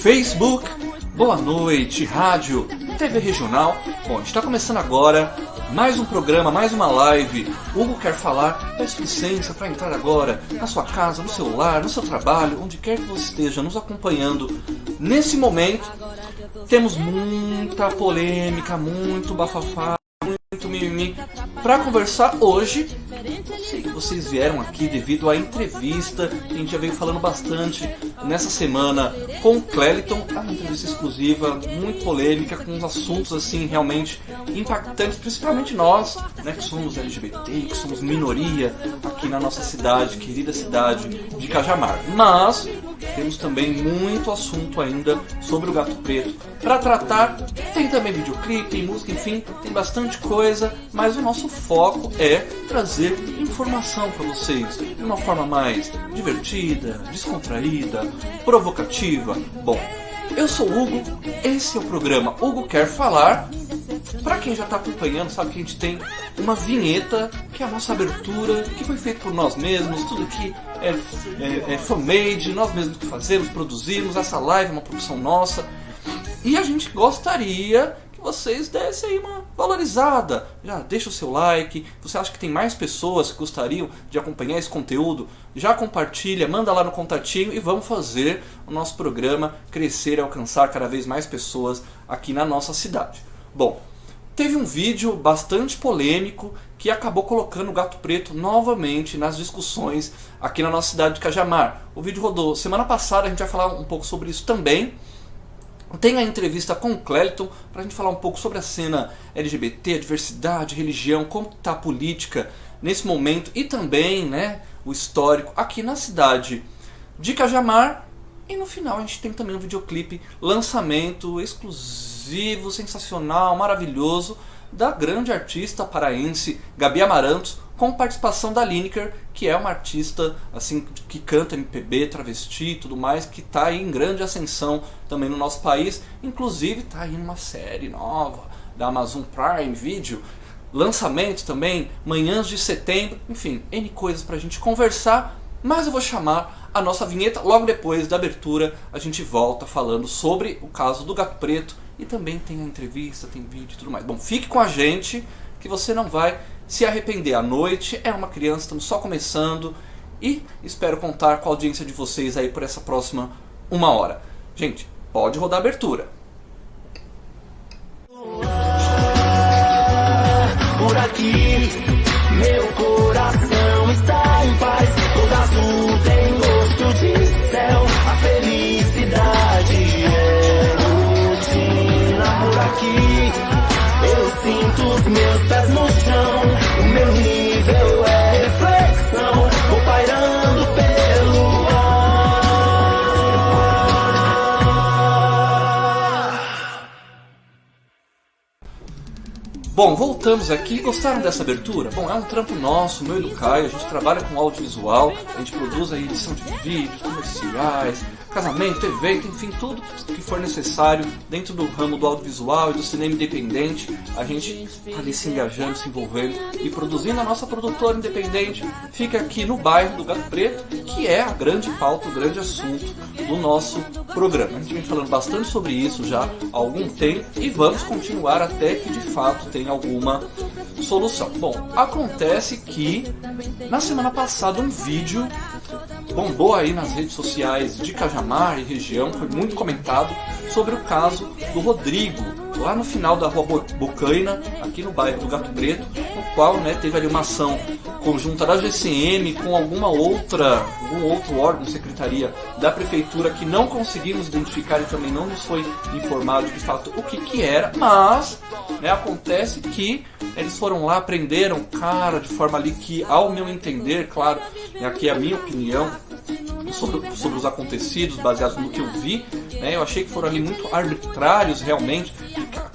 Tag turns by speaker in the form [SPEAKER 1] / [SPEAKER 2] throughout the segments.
[SPEAKER 1] Facebook, boa noite, rádio, TV regional. Bom, a gente está começando agora mais um programa, mais uma live. Hugo quer falar, peço licença para entrar agora na sua casa, no seu lar, no seu trabalho, onde quer que você esteja nos acompanhando. Nesse momento, temos muita polêmica, muito bafafá, muito mimimi para conversar hoje. Sei que vocês vieram aqui devido à entrevista que a gente já veio falando bastante nessa semana com o Cleliton, uma entrevista exclusiva, muito polêmica, com uns assuntos assim realmente impactantes, principalmente nós, né, que somos LGBT, que somos minoria aqui na nossa cidade, querida cidade de Cajamar. Mas temos também muito assunto ainda sobre o Gato Preto para tratar. Tem também videoclipe, música, enfim, tem bastante coisa, mas o nosso foco é trazer informação para vocês de uma forma mais divertida, descontraída, provocativa. Bom, eu sou o Hugo, esse é o programa Hugo Quer Falar. Para quem já está acompanhando, sabe que a gente tem uma vinheta, que é a nossa abertura, que foi feita por nós mesmos, tudo aqui é fan-made, nós mesmos que fazemos, produzimos, essa live é uma produção nossa. E a gente gostaria que vocês dessem aí uma valorizada. Já deixa o seu like. Você acha que tem mais pessoas que gostariam de acompanhar esse conteúdo? Já compartilha, manda lá no contatinho e vamos fazer o nosso programa crescer e alcançar cada vez mais pessoas aqui na nossa cidade. Bom, teve um vídeo bastante polêmico que acabou colocando o Gato Preto novamente nas discussões aqui na nossa cidade de Cajamar. O vídeo rodou semana passada, a gente vai falar um pouco sobre isso também. Tem a entrevista com o Cleliton para a gente falar um pouco sobre a cena LGBT, a diversidade, religião, como está a política nesse momento e também, né, o histórico aqui na cidade de Cajamar. E no final a gente tem também um videoclipe, lançamento exclusivo, sensacional, maravilhoso, da grande artista paraense Gabi Amarantos, com participação da Lineker, que é uma artista assim que canta MPB, travesti e tudo mais, que está aí em grande ascensão também no nosso país. Inclusive está aí numa série nova da Amazon Prime Video, lançamento também, manhãs de setembro, enfim, N coisas para a gente conversar. Mas eu vou chamar a nossa vinheta, logo depois da abertura a gente volta falando sobre o caso do Gato Preto e também tem a entrevista, tem vídeo e tudo mais. Bom, fique com a gente que você não vai se arrepender. A noite é uma criança, estamos só começando e espero contar com a audiência de vocês aí por essa próxima 1 hora. Gente, pode rodar a abertura.
[SPEAKER 2] Por aqui, meu coração está em paz. Todo azul tem gosto de céu. A felicidade é rotina. Por aqui, eu sinto os meus pés no chão. O meu nível é reflexão. Vou pairando pelo
[SPEAKER 1] Bom, voltamos aqui. Gostaram dessa abertura? Bom, é um trampo nosso, meu e do Caio. A gente trabalha com audiovisual, a gente produz a edição de vídeos, comerciais, casamento, evento, enfim, tudo que for necessário dentro do ramo do audiovisual e do cinema independente. A gente está ali se engajando, se envolvendo e produzindo. A nossa produtora independente fica aqui no bairro do Gato Preto, que é a grande pauta, o grande assunto do nosso programa. A gente vem falando bastante sobre isso já há algum tempo e vamos continuar até que de fato tenha alguma solução. Bom, acontece que na semana passada um vídeo bombou aí nas redes sociais de Cajamar e região, foi muito comentado, sobre o caso do Rodrigo, lá no final da rua Bocaina, aqui no bairro do Gato Preto, no qual, né, teve ali uma ação conjunta da GCM com algum outro órgão, secretaria da prefeitura, que não conseguimos identificar e também não nos foi informado de fato o que era, mas, né, acontece que eles foram lá, prenderam o cara de forma ali que, ao meu entender, claro, aqui é a minha opinião sobre os acontecidos, baseados no que eu vi, né, eu achei que foram ali muito arbitrários realmente,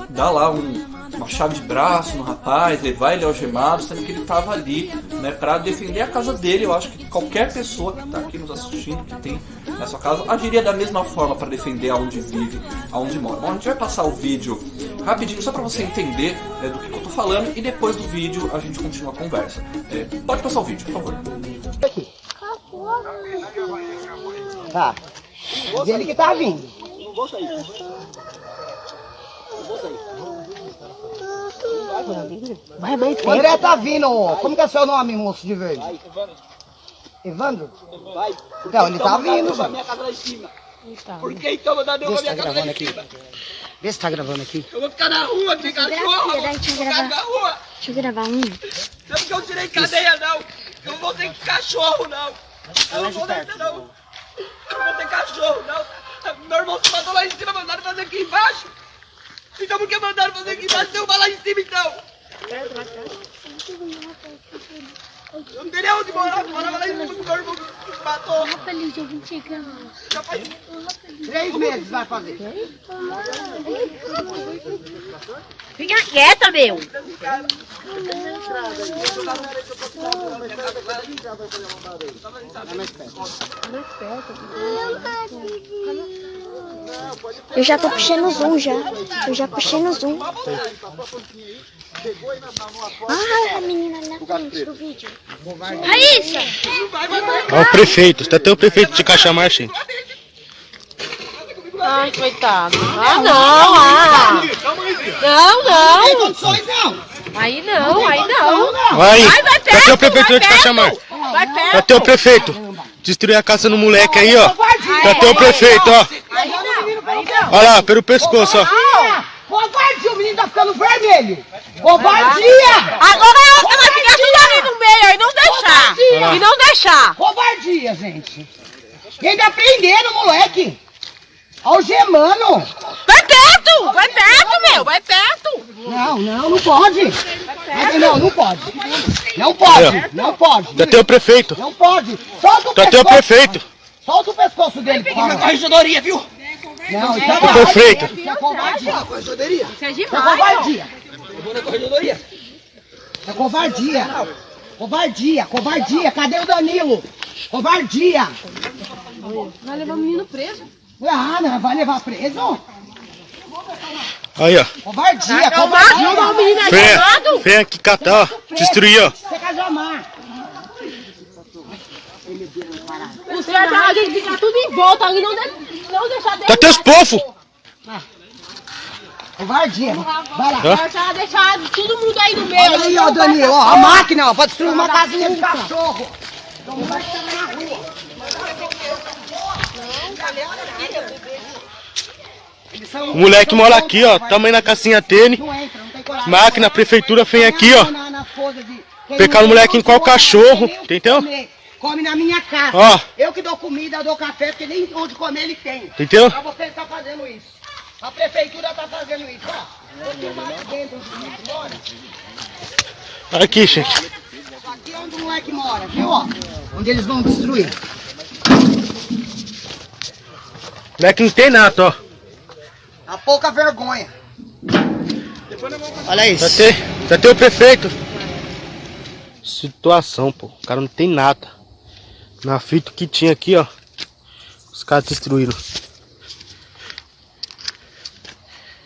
[SPEAKER 1] dar lá uma chave de braço no rapaz, levar ele algemado, sendo que ele estava ali, né, para defender a casa dele. Eu acho que qualquer pessoa que está aqui nos assistindo, que tem na sua casa, agiria da mesma forma para defender aonde vive, aonde mora. Bom, a gente vai passar o vídeo rapidinho, só para você entender, né, do que eu estou falando, e depois do vídeo a gente continua a conversa. Pode passar o vídeo, por favor.
[SPEAKER 3] Aqui. Tá. Mas ele que tá vindo. vou sair.
[SPEAKER 4] O André tá vindo. Como que é seu nome, moço de verde? Evandro?
[SPEAKER 3] Vai.
[SPEAKER 4] Então, ele tá vindo,
[SPEAKER 3] velho. Minha casa lá em cima. Por que então mandaram eu pra minha casa lá em cima?
[SPEAKER 4] Vê se tá gravando aqui.
[SPEAKER 3] Eu vou ficar na rua, tem cachorro.
[SPEAKER 5] Deixa eu
[SPEAKER 3] Vou
[SPEAKER 5] gravar.
[SPEAKER 3] ficar na rua.
[SPEAKER 5] Deixa eu gravar um.
[SPEAKER 3] Não é porque eu tirei cadeia, não. Eu não vou ter cachorro, não. Eu não vou ter, não. Eu não vou ter cachorro, não. Meu irmão se mandou lá em cima, mandaram fazer aqui embaixo. Então por que mandaram fazer aqui embaixo? Derrubar lá em cima, então. Eu não tenho nem onde morar, morava lá em cima com meu irmão que se matou.
[SPEAKER 5] Feliz, eu vim chegando.
[SPEAKER 3] Já faz
[SPEAKER 4] 3 meses vai fazer.
[SPEAKER 5] Fica quieta, meu. Eu já tô puxando o zoom já. Eu já puxei no zoom. Ah, a menina na frente do vídeo. Raíssa!
[SPEAKER 6] Olha o prefeito, tá até o prefeito de Caxamar, hein?
[SPEAKER 7] Ai, coitado. Ah, não, ah. Não,
[SPEAKER 4] Não tem
[SPEAKER 7] não.
[SPEAKER 4] condições, não.
[SPEAKER 7] Aí não, aí não.
[SPEAKER 6] Aí,
[SPEAKER 7] Vai
[SPEAKER 6] tá até o
[SPEAKER 7] perto,
[SPEAKER 6] prefeito
[SPEAKER 7] vai
[SPEAKER 6] de Caxamar.
[SPEAKER 7] perto. Vai
[SPEAKER 6] Tá
[SPEAKER 7] perto.
[SPEAKER 6] até o prefeito. Destruir a casa no moleque aí, ó. Tá até o prefeito, ó.
[SPEAKER 7] Aí não, aí não.
[SPEAKER 6] Olha lá, pelo pescoço, ó.
[SPEAKER 4] Covardia, o menino tá ficando vermelho. Covardia.
[SPEAKER 7] Agora é outra vai ficar tudo ali no meio e não deixar. E não deixar.
[SPEAKER 4] Covardia, gente. Quem tá prendendo, moleque? Algemando.
[SPEAKER 7] Vai perto, meu, vai perto.
[SPEAKER 4] Não pode. Não pode. Não pode, não pode.
[SPEAKER 6] Tá até o prefeito.
[SPEAKER 4] Não pode. Solta o
[SPEAKER 6] Tá até o
[SPEAKER 4] pescoço.
[SPEAKER 6] prefeito.
[SPEAKER 4] Solta o pescoço dele, por favor.
[SPEAKER 3] corregedoria, viu?
[SPEAKER 4] Não, isso é
[SPEAKER 6] O
[SPEAKER 4] covardia.
[SPEAKER 6] prefeito.
[SPEAKER 4] Isso é covardia.
[SPEAKER 3] Corregedoria.
[SPEAKER 7] Isso é
[SPEAKER 4] Isso é
[SPEAKER 7] demais.
[SPEAKER 4] covardia.
[SPEAKER 3] Eu vou na corregedoria.
[SPEAKER 4] É covardia. Covardia, covardia. Cadê o Danilo? Covardia.
[SPEAKER 7] Vai levar o menino preso.
[SPEAKER 4] Ah, não, vai levar preso?
[SPEAKER 6] Aí, ó.
[SPEAKER 4] Covardia,
[SPEAKER 7] Não,
[SPEAKER 4] covardia.
[SPEAKER 7] o menino é
[SPEAKER 6] Vem,
[SPEAKER 7] jogado.
[SPEAKER 6] vem aqui catar, ó. Destruir, ó.
[SPEAKER 4] Você quer jamar.
[SPEAKER 7] Os caras a gente ficar tudo em volta e não deixar
[SPEAKER 6] Tá até os pofos.
[SPEAKER 4] Covardia. Vai lá.
[SPEAKER 6] Ó.
[SPEAKER 7] Deixar todo mundo aí no meio.
[SPEAKER 4] Olha aí, ó, Danilo, ó, a máquina, ó, pra destruir uma casinha de cachorro. Então vai estar na rua.
[SPEAKER 6] O moleque mora aqui, ó. Tamanho na casinha dele.
[SPEAKER 4] Não entra, não tem coragem.
[SPEAKER 6] Máquina, a prefeitura vem aqui, ó.
[SPEAKER 4] Nas coisas de- quem
[SPEAKER 6] Pecar
[SPEAKER 4] não
[SPEAKER 6] o moleque
[SPEAKER 4] tem
[SPEAKER 6] em qual
[SPEAKER 4] condição,
[SPEAKER 6] cachorro,
[SPEAKER 4] nem o que
[SPEAKER 6] entendeu?
[SPEAKER 4] comer. Come na minha casa.
[SPEAKER 6] Ó.
[SPEAKER 4] Eu que dou comida, eu dou café, porque nem onde comer ele tem.
[SPEAKER 6] Entendeu?
[SPEAKER 4] Pra você tá fazendo isso. A prefeitura tá fazendo isso, ó. Eu tenho mais dentro do mora.
[SPEAKER 6] Aqui, gente.
[SPEAKER 4] Aqui é onde o moleque mora, viu, ó? Onde eles vão destruir.
[SPEAKER 6] Moleque não tem nada, ó.
[SPEAKER 4] A pouca vergonha. Olha isso.
[SPEAKER 6] Tá até o prefeito. Situação, pô. O cara não tem nada. Na fita que tinha aqui, ó. Os caras destruíram.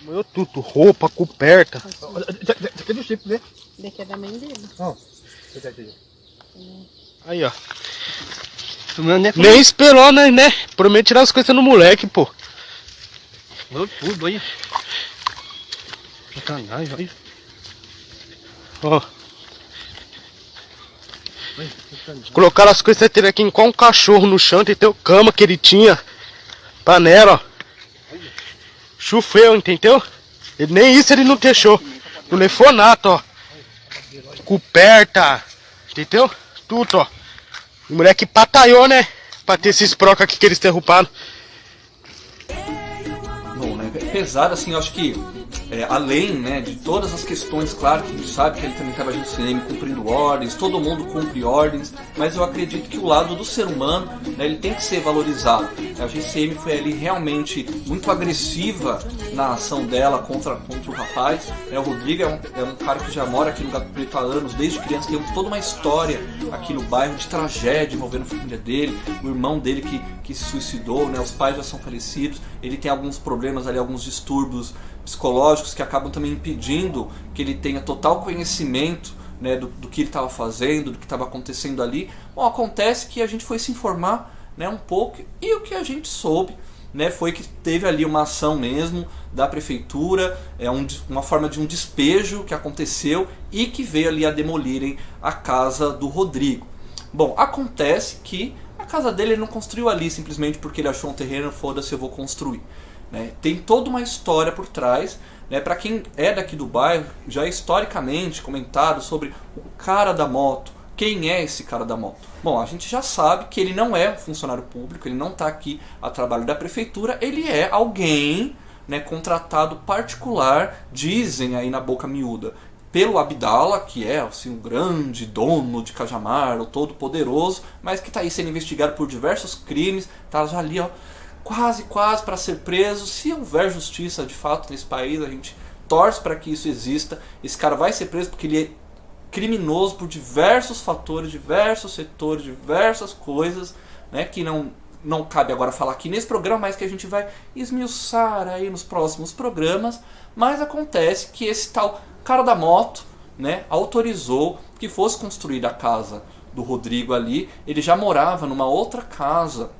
[SPEAKER 6] Moeu tudo. Roupa, coberta.
[SPEAKER 4] Cadê o chip, né?
[SPEAKER 7] Daqui é da mãe dele.
[SPEAKER 6] Aí, ó. Nem esperou, né? Promete tirar as coisas no moleque, pô.
[SPEAKER 3] Tudo aí.
[SPEAKER 6] Ó. Colocaram as coisas dele aqui igual um cachorro no chão, entendeu? Cama que ele tinha. Panela, ó. Chufeu, entendeu? Ele, nem isso ele não deixou. Não levou nada, ó. Coberta. Entendeu? Tudo, ó. O moleque pataiou, né? Pra ter esses broca aqui que eles derrubaram.
[SPEAKER 1] Bom, né? Pesado, assim, eu acho que além, né, de todas as questões, claro que a gente sabe que ele também estava agindo no cinema cumprindo ordens, todo mundo cumpre ordens, mas eu acredito que o lado do ser humano, né, ele tem que ser valorizado. A GCM foi ali realmente muito agressiva na ação dela contra o rapaz. O Rodrigo é um cara que já mora aqui no Gato Preto há anos, desde criança, tem toda uma história aqui no bairro de tragédia envolvendo a família dele, o irmão dele que se suicidou, né, os pais já são falecidos, ele tem alguns problemas ali, alguns distúrbios psicológicos que acabam também impedindo que ele tenha total conhecimento, né, do que ele estava fazendo, do que estava acontecendo ali. Bom, acontece que a gente foi se informar, né, um pouco, e o que a gente soube né, foi que teve ali uma ação mesmo da prefeitura, uma forma de um despejo que aconteceu e que veio ali a demolirem a casa do Rodrigo. Bom, acontece que a casa dele ele não construiu ali simplesmente porque ele achou um terreno, foda-se, eu vou construir. Né? Tem toda uma história por trás, né? Para quem é daqui do bairro, já historicamente comentado sobre o cara da moto. Quem é esse cara da moto? Bom, a gente já sabe que ele não é um funcionário público, ele não está aqui a trabalho da prefeitura, ele é alguém, né, contratado particular, dizem aí na boca miúda, pelo Abdala, que é assim, um grande dono de Cajamar, o todo poderoso, mas que está aí sendo investigado por diversos crimes, está já ali, ó, quase para ser preso. Se houver justiça de fato nesse país, a gente torce para que isso exista. Esse cara vai ser preso porque ele é criminoso por diversos fatores, diversos setores, diversas coisas, né, que não cabe agora falar aqui nesse programa, mas que a gente vai esmiuçar aí nos próximos programas. Mas acontece que esse tal cara da moto, né, autorizou que fosse construída a casa do Rodrigo ali. Ele já morava numa outra casa,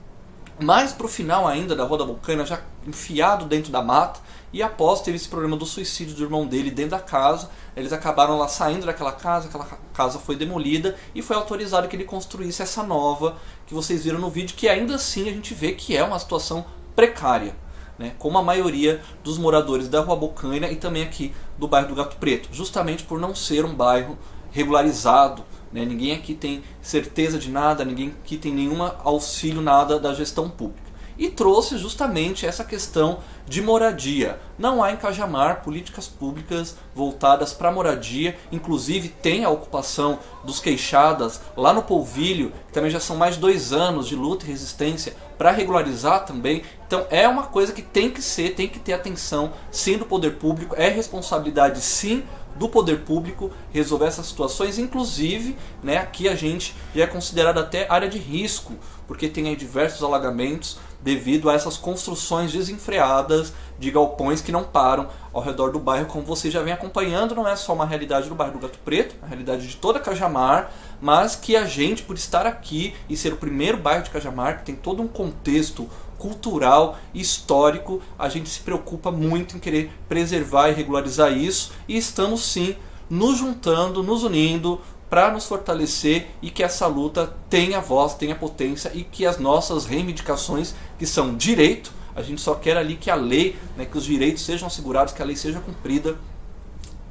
[SPEAKER 1] mais pro final ainda da Rua da Bocaina, já enfiado dentro da mata. E após teve esse problema do suicídio do irmão dele dentro da casa, eles acabaram lá saindo daquela casa, aquela casa foi demolida e foi autorizado que ele construísse essa nova que vocês viram no vídeo, que ainda assim a gente vê que é uma situação precária, né, como a maioria dos moradores da Rua Bocaina e também aqui do bairro do Gato Preto, justamente por não ser um bairro regularizado, né, ninguém aqui tem certeza de nada, ninguém aqui tem nenhum auxílio nada da gestão pública. E trouxe justamente essa questão de moradia. Não há em Cajamar políticas públicas voltadas para moradia. Inclusive tem a ocupação dos queixadas lá no Polvilho, que também já são mais de 2 anos de luta e resistência para regularizar também. Então é uma coisa que tem que ter atenção sim do poder público. É responsabilidade sim do poder público resolver essas situações. Inclusive, né, aqui a gente já é considerado até área de risco, porque tem aí diversos alagamentos devido a essas construções desenfreadas de galpões que não param ao redor do bairro, como você já vem acompanhando. Não é só uma realidade do bairro do Gato Preto, é a realidade de toda Cajamar, mas que a gente, por estar aqui e ser o primeiro bairro de Cajamar, que tem todo um contexto cultural e histórico, a gente se preocupa muito em querer preservar e regularizar isso, e estamos sim nos juntando, nos unindo, para nos fortalecer e que essa luta tenha voz, tenha potência e que as nossas reivindicações, que são direito, a gente só quer ali que a lei, né, que os direitos sejam assegurados, que a lei seja cumprida,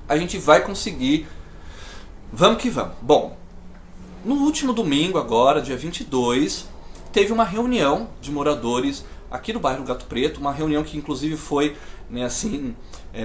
[SPEAKER 1] a gente vai conseguir. Vamos que vamos. Bom, no último domingo agora, dia 22, teve uma reunião de moradores aqui do bairro do Gato Preto, uma reunião que inclusive foi, né, assim,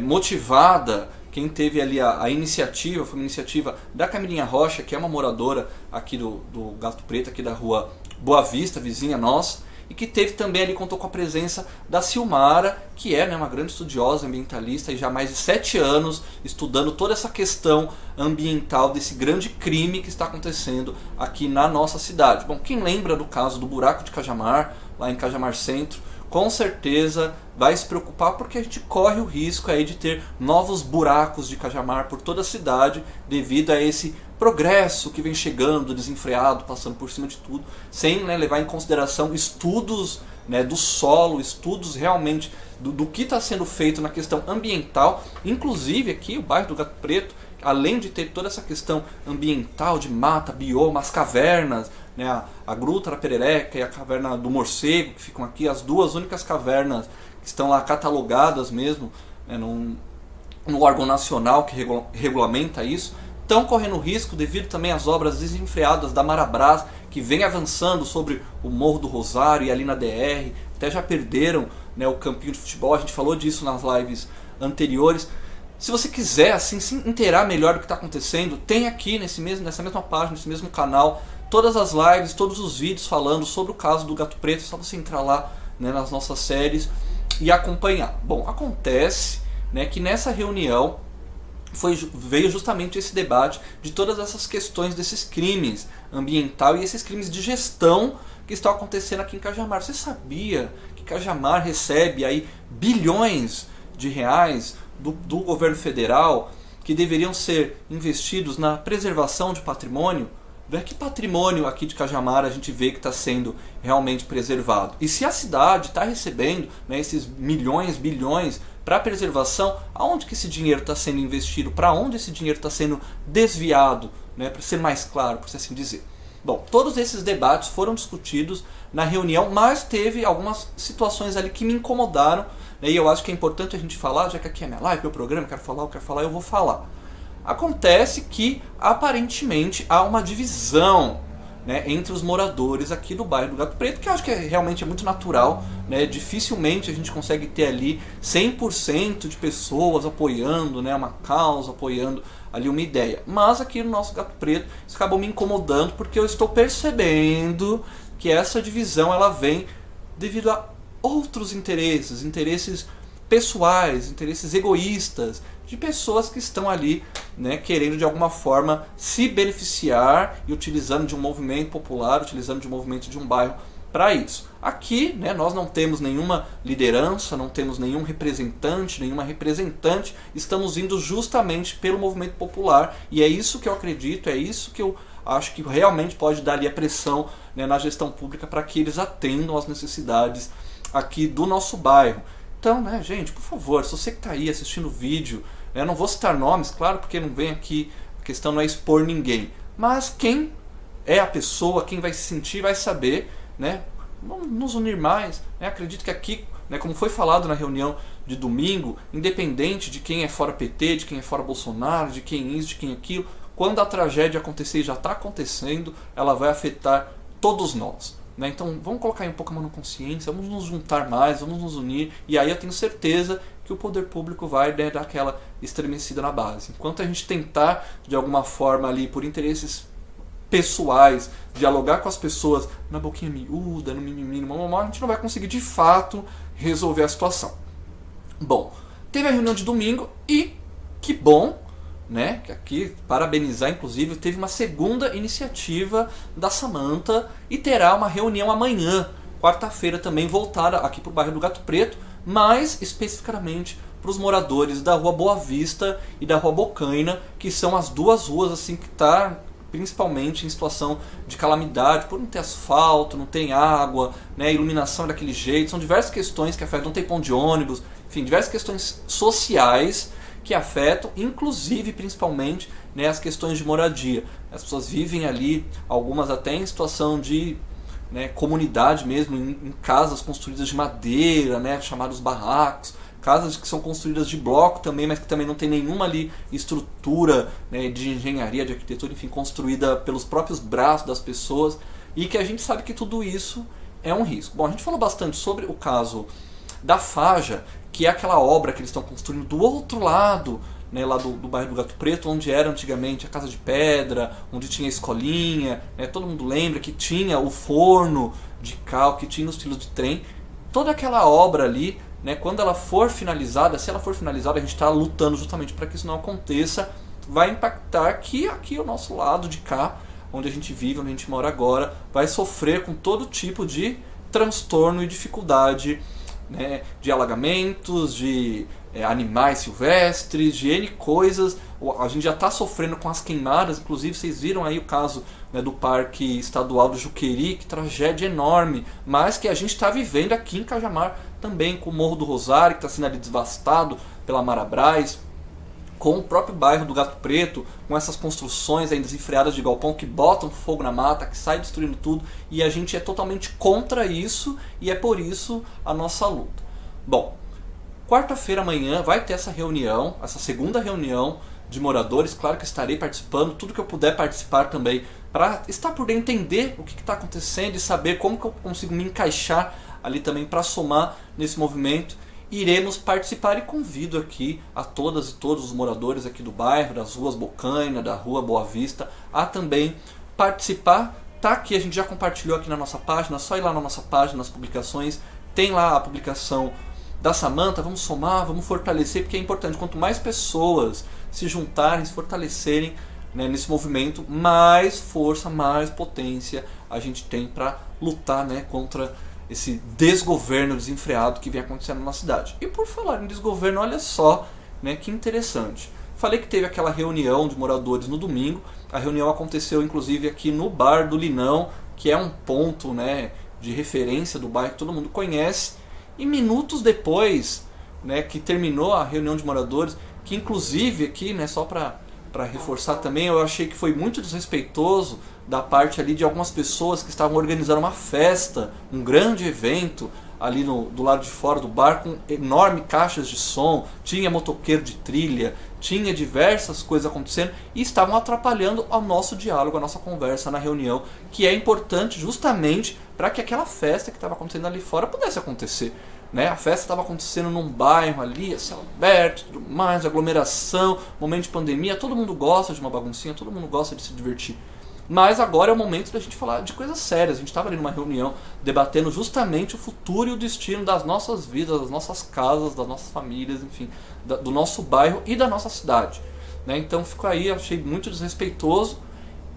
[SPEAKER 1] motivada. Quem teve ali a iniciativa, foi uma iniciativa da Camilinha Rocha, que é uma moradora aqui do Gato Preto, aqui da rua Boa Vista, vizinha nossa, e que teve também ali, contou com a presença da Silmara, que é, né, uma grande estudiosa ambientalista e já há mais de 7 anos estudando toda essa questão ambiental desse grande crime que está acontecendo aqui na nossa cidade. Bom, quem lembra do caso do buraco de Cajamar, lá em Cajamar Centro, com certeza vai se preocupar, porque a gente corre o risco aí de ter novos buracos de Cajamar por toda a cidade devido a esse progresso que vem chegando desenfreado, passando por cima de tudo, sem, né, levar em consideração estudos, né, do solo, estudos realmente do que está sendo feito na questão ambiental. Inclusive aqui o bairro do Gato Preto, além de ter toda essa questão ambiental de mata, bioma, as cavernas, né, a Gruta da Perereca e a Caverna do Morcego, que ficam aqui, as duas únicas cavernas que estão lá catalogadas mesmo, né, no órgão nacional que regulamenta isso, estão correndo risco devido também às obras desenfreadas da Marabras, que vem avançando sobre o Morro do Rosário e ali na DR, até já perderam, né, o campinho de futebol. A gente falou disso nas lives anteriores. Se você quiser assim se inteirar melhor do que está acontecendo, tem aqui nessa mesma página, nesse mesmo canal, todas as lives, todos os vídeos falando sobre o caso do Gato Preto. É só você entrar lá, né, nas nossas séries e acompanhar. Bom, acontece, né, que nessa reunião veio justamente esse debate de todas essas questões desses crimes ambientais e esses crimes de gestão que estão acontecendo aqui em Cajamar. Você sabia que Cajamar recebe aí bilhões de reais do governo federal que deveriam ser investidos na preservação de patrimônio? Que patrimônio aqui de Cajamar a gente vê que está sendo realmente preservado? E se a cidade está recebendo, né, esses milhões, bilhões para preservação, aonde que esse dinheiro está sendo investido? Para onde esse dinheiro está sendo desviado? Né, para ser mais claro, por assim dizer. Bom, todos esses debates foram discutidos na reunião, mas teve algumas situações ali que me incomodaram, né, e eu acho que é importante a gente falar, já que aqui é minha live, meu programa, eu quero falar, eu vou falar. Acontece que, aparentemente, há uma divisão, né, entre os moradores aqui do bairro do Gato Preto, que eu acho que realmente é muito natural, né, dificilmente a gente consegue ter ali 100% de pessoas apoiando, né, uma causa, apoiando ali uma ideia. Mas aqui no nosso Gato Preto isso acabou me incomodando, porque eu estou percebendo que essa divisão ela vem devido a outros interesses pessoais, interesses egoístas, de pessoas que estão ali, né, querendo de alguma forma se beneficiar e utilizando de um movimento popular, utilizando de um movimento de um bairro para isso. Aqui, né, nós não temos nenhuma liderança, não temos nenhum representante, nenhuma representante, estamos indo justamente pelo movimento popular, e é isso que eu acredito, é isso que eu acho que realmente pode dar ali a pressão, né, na gestão pública para que eles atendam às necessidades aqui do nosso bairro. Então, né, gente, por favor, se você que está aí assistindo o vídeo, eu não vou citar nomes, claro, porque não vem aqui, a questão não é expor ninguém, mas quem é a pessoa, quem vai se sentir, vai saber, né, vamos nos unir mais, né, acredito que aqui, né, como foi falado na reunião de domingo, independente de quem é fora PT, de quem é fora Bolsonaro, de quem isso, de quem aquilo, quando a tragédia acontecer e já está acontecendo, ela vai afetar todos nós. Né? Então vamos colocar aí um pouco a mão na consciência, vamos nos juntar mais, vamos nos unir, e aí eu tenho certeza que o poder público vai, né, dar aquela estremecida na base. Enquanto a gente tentar, de alguma forma ali, por interesses pessoais, dialogar com as pessoas na boquinha miúda, no mimimi, no mamamá, a gente não vai conseguir de fato resolver a situação. Bom, teve a reunião de domingo e que bom, né, que aqui, parabenizar, inclusive, teve uma segunda iniciativa da Samantha e terá uma reunião amanhã, quarta-feira também, voltada aqui para o bairro do Gato Preto, mais especificamente para os moradores da Rua Boa Vista e da Rua Bocaina, que são as duas ruas assim que está principalmente em situação de calamidade, por não ter asfalto, não tem água, né, iluminação daquele jeito, são diversas questões que afetam, não tem ponto de ônibus, enfim, diversas questões sociais que afetam, inclusive, principalmente, né, as questões de moradia. As pessoas vivem ali, algumas até em situação de, né, comunidade mesmo, em casas construídas de madeira, né, chamados barracos, casas que são construídas de bloco também, mas que também não tem nenhuma ali estrutura, né, de engenharia, de arquitetura, enfim, construída pelos próprios braços das pessoas, e que a gente sabe que tudo isso é um risco. Bom, a gente falou bastante sobre o caso da Faja, que é aquela obra que eles estão construindo do outro lado, né, lá do bairro do Gato Preto, onde era antigamente a Casa de Pedra, onde tinha a escolinha, né, todo mundo lembra que tinha o forno de cal, que tinha os trilhos de trem. Toda aquela obra ali, né, quando ela for finalizada, se ela for finalizada, a gente está lutando justamente para que isso não aconteça, vai impactar que aqui o nosso lado de cá, onde a gente vive, onde a gente mora agora, vai sofrer com todo tipo de transtorno e dificuldade, né, de alagamentos, de animais silvestres, de N coisas. A gente já está sofrendo com as queimadas, inclusive vocês viram aí o caso, né, do Parque Estadual do Juqueri, que tragédia enorme, mas que a gente está vivendo aqui em Cajamar também, com o Morro do Rosário, que está sendo ali devastado pela Marabras, com o próprio bairro do Gato Preto, com essas construções aí desenfreadas de galpão que botam fogo na mata, que sai destruindo tudo, e a gente é totalmente contra isso, e é por isso a nossa luta. Bom, quarta-feira amanhã vai ter essa reunião, essa segunda reunião de moradores, claro que estarei participando, tudo que eu puder participar também, para estar por dentro, entender o que está acontecendo e saber como que eu consigo me encaixar ali também para somar nesse movimento. Iremos participar e convido aqui a todas e todos os moradores aqui do bairro, das ruas Bocaina, da Rua Boa Vista, a também participar. Tá aqui, a gente já compartilhou aqui na nossa página, só ir lá na nossa página, nas publicações, tem lá a publicação da Samantha, vamos somar, vamos fortalecer, porque é importante, quanto mais pessoas se juntarem, se fortalecerem, né, nesse movimento, mais força, mais potência a gente tem para lutar, né, contra esse desgoverno desenfreado que vem acontecendo na cidade. E por falar em desgoverno, olha só, né, que interessante. Falei que teve aquela reunião de moradores no domingo. A reunião aconteceu inclusive aqui no Bar do Linão, que é um ponto, né, de referência do bairro que todo mundo conhece. E minutos depois, né, que terminou a reunião de moradores, que inclusive aqui, né, só para reforçar também, eu achei que foi muito desrespeitoso da parte ali de algumas pessoas que estavam organizando uma festa, um grande evento ali do lado de fora do bar, com enormes caixas de som, tinha motoqueiro de trilha, tinha diversas coisas acontecendo e estavam atrapalhando o nosso diálogo, a nossa conversa na reunião, que é importante justamente para que aquela festa que estava acontecendo ali fora pudesse acontecer. Né? A festa estava acontecendo num bairro ali, a céu aberto, tudo mais, aglomeração, momento de pandemia, todo mundo gosta de uma baguncinha, todo mundo gosta de se divertir. Mas agora é o momento da gente falar de coisas sérias. A gente estava ali numa reunião debatendo justamente o futuro e o destino das nossas vidas, das nossas casas, das nossas famílias, enfim, do nosso bairro e da nossa cidade. Né? Então ficou aí, achei muito desrespeitoso.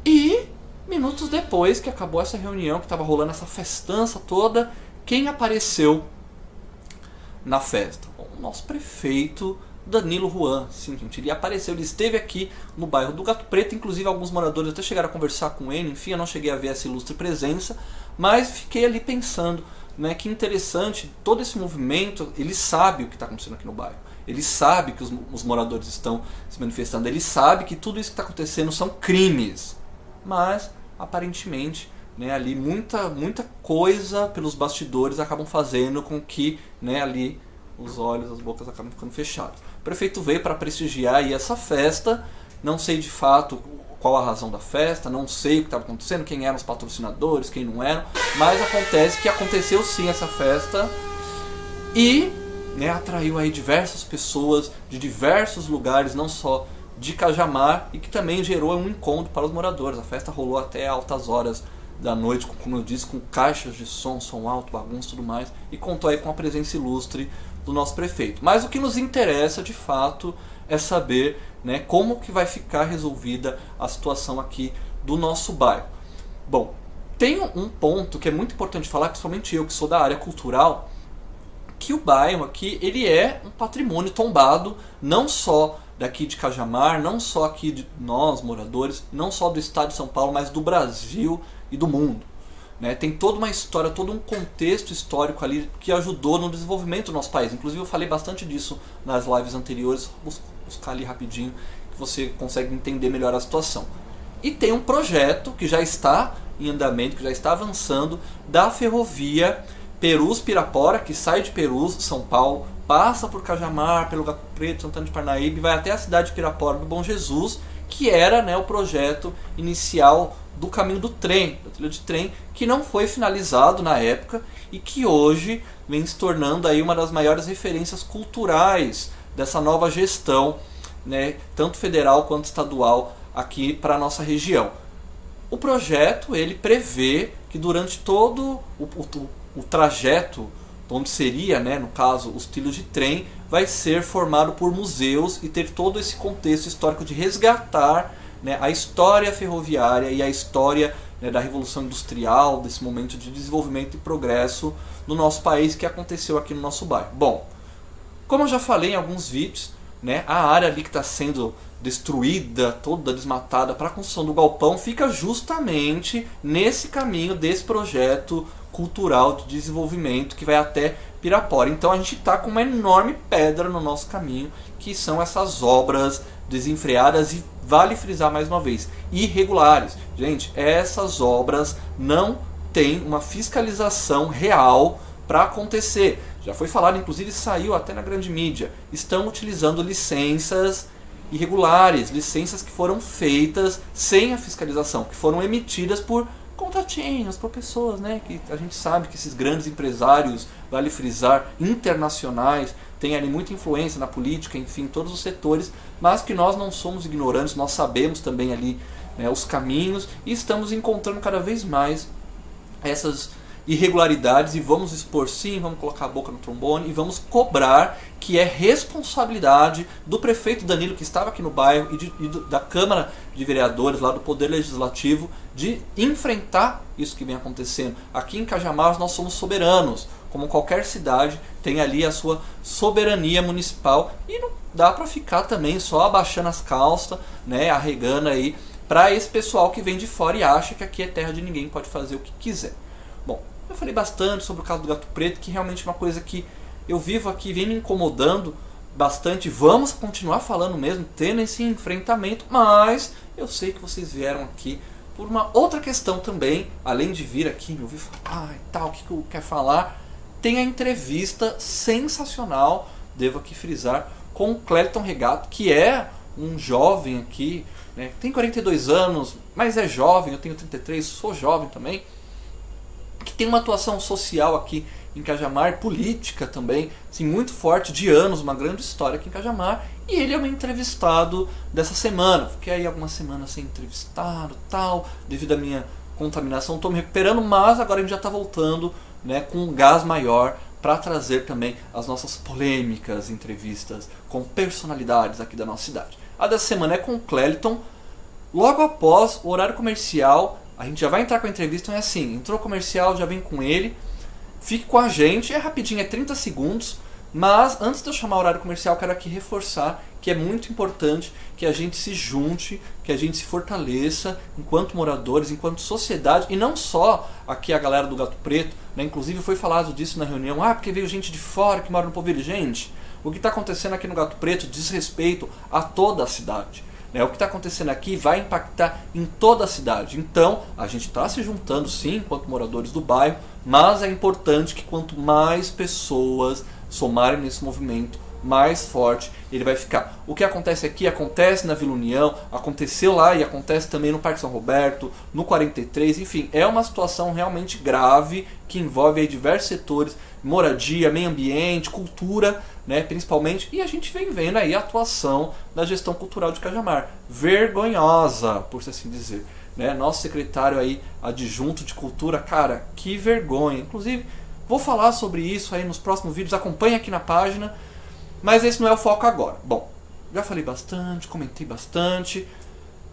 [SPEAKER 1] E minutos depois que acabou essa reunião, que estava rolando essa festança toda, quem apareceu na festa? Bom, o nosso prefeito Danilo Ruan. Sim, gente, ele apareceu, ele esteve aqui no bairro do Gato Preto, inclusive alguns moradores até chegaram a conversar com ele, enfim, eu não cheguei a ver essa ilustre presença, mas fiquei ali pensando, né, que interessante, todo esse movimento, ele sabe o que está acontecendo aqui no bairro, ele sabe que os moradores estão se manifestando, ele sabe que tudo isso que está acontecendo são crimes, mas aparentemente, né, ali muita coisa pelos bastidores acabam fazendo com que, né, ali os olhos, as bocas acabam ficando fechados. O prefeito veio para prestigiar aí essa festa, não sei de fato qual a razão da festa, não sei o que estava acontecendo, quem eram os patrocinadores, quem não eram, mas acontece que aconteceu sim essa festa e, né, atraiu aí diversas pessoas de diversos lugares, não só de Cajamar, e que também gerou um encontro para os moradores. A festa rolou até altas horas da noite, como eu disse, com caixas de som alto, bagunça e tudo mais, e contou aí com a presença ilustre do nosso prefeito. Mas o que nos interessa de fato é saber, né, como que vai ficar resolvida a situação aqui do nosso bairro. Bom, tem um ponto que é muito importante falar, principalmente eu que sou da área cultural, que o bairro aqui ele é um patrimônio tombado, não só daqui de Cajamar, não só aqui de nós moradores, não só do estado de São Paulo, mas do Brasil e do mundo. Né? Tem toda uma história, todo um contexto histórico ali que ajudou no desenvolvimento do nosso país. Inclusive eu falei bastante disso nas lives anteriores, vou buscar ali rapidinho que você consegue entender melhor a situação. E tem um projeto que já está em andamento, que já está avançando, da ferrovia Perus-Pirapora, que sai de Perus, São Paulo, passa por Cajamar, pelo Gato Preto, Santana de Parnaíba e vai até a cidade de Pirapora do Bom Jesus, que era, né, o projeto inicial do caminho do trem, da trilha de trem, que não foi finalizado na época e que hoje vem se tornando aí uma das maiores referências culturais dessa nova gestão, né, tanto federal quanto estadual aqui para a nossa região. O projeto ele prevê que durante todo o trajeto, onde seria, né, no caso, os trilhos de trem, vai ser formado por museus e ter todo esse contexto histórico de resgatar, né, a história ferroviária e a história, né, da Revolução Industrial, desse momento de desenvolvimento e progresso no nosso país que aconteceu aqui no nosso bairro. Bom, como eu já falei em alguns vídeos, né, a área ali que está sendo destruída, toda desmatada para a construção do galpão, fica justamente nesse caminho desse projeto cultural de desenvolvimento que vai até Pirapora. Então a gente está com uma enorme pedra no nosso caminho, que são essas obras desenfreadas e, vale frisar mais uma vez, irregulares. Gente, essas obras não têm uma fiscalização real para acontecer. Já foi falado, inclusive saiu até na grande mídia. Estão utilizando licenças irregulares, licenças que foram feitas sem a fiscalização, que foram emitidas por contatinhos, por pessoas, né, que a gente sabe que esses grandes empresários, vale frisar, internacionais, têm ali muita influência na política, enfim, todos os setores, mas que nós não somos ignorantes, nós sabemos também ali, né, os caminhos e estamos encontrando cada vez mais essas irregularidades e vamos expor sim, vamos colocar a boca no trombone e vamos cobrar que é responsabilidade do prefeito Danilo, que estava aqui no bairro, e da Câmara de Vereadores, lá do Poder Legislativo, de enfrentar isso que vem acontecendo. Aqui em Cajamar nós somos soberanos, como qualquer cidade tem ali a sua soberania municipal e dá para ficar também só abaixando as calças, né, arregando aí para esse pessoal que vem de fora e acha que aqui é terra de ninguém, pode fazer o que quiser. Bom, eu falei bastante sobre o caso do Gato Preto, que realmente é uma coisa que eu vivo aqui, vem me incomodando bastante. Vamos continuar falando mesmo, tendo esse enfrentamento, mas eu sei que vocês vieram aqui por uma outra questão também, além de vir aqui me ouvir falar e tal, o que eu quero falar. Tem a entrevista sensacional, devo aqui frisar, com o Clériton Regato, que é um jovem aqui, né, tem 42 anos, mas é jovem, eu tenho 33, sou jovem também, que tem uma atuação social aqui em Cajamar, política também, assim, muito forte, de anos, uma grande história aqui em Cajamar, e ele é o meu entrevistado dessa semana. Fiquei aí algumas semanas sem entrevistado, tal, devido à minha contaminação, estou me recuperando, mas agora a gente já está voltando, né, com um gás maior para trazer também as nossas polêmicas entrevistas com personalidades aqui da nossa cidade. A dessa semana é com o Clériton. Logo após o horário comercial, a gente já vai entrar com a entrevista, então é assim, entrou comercial, já vem com ele. Fique com a gente, é rapidinho, é 30 segundos, mas antes de eu chamar o horário comercial, quero aqui reforçar que é muito importante que a gente se junte, que a gente se fortaleça enquanto moradores, enquanto sociedade, e não só aqui a galera do Gato Preto, né? Inclusive foi falado disso na reunião, porque veio gente de fora que mora no Povilho. Gente, o que está acontecendo aqui no Gato Preto diz respeito a toda a cidade. O que está acontecendo aqui vai impactar em toda a cidade. Então, a gente está se juntando sim, enquanto moradores do bairro, mas é importante que quanto mais pessoas somarem nesse movimento, mais forte ele vai ficar. O que acontece aqui acontece na Vila União, aconteceu lá e acontece também no Parque São Roberto, no 43, enfim, é uma situação realmente grave que envolve aí diversos setores, moradia, meio ambiente, cultura, né, principalmente, e a gente vem vendo aí a atuação da gestão cultural de Cajamar, vergonhosa, por assim dizer, né? Nosso secretário aí adjunto de cultura, cara, que vergonha. Inclusive, vou falar sobre isso aí nos próximos vídeos, acompanhe aqui na página, mas esse não é o foco agora. Bom, já falei bastante, comentei bastante,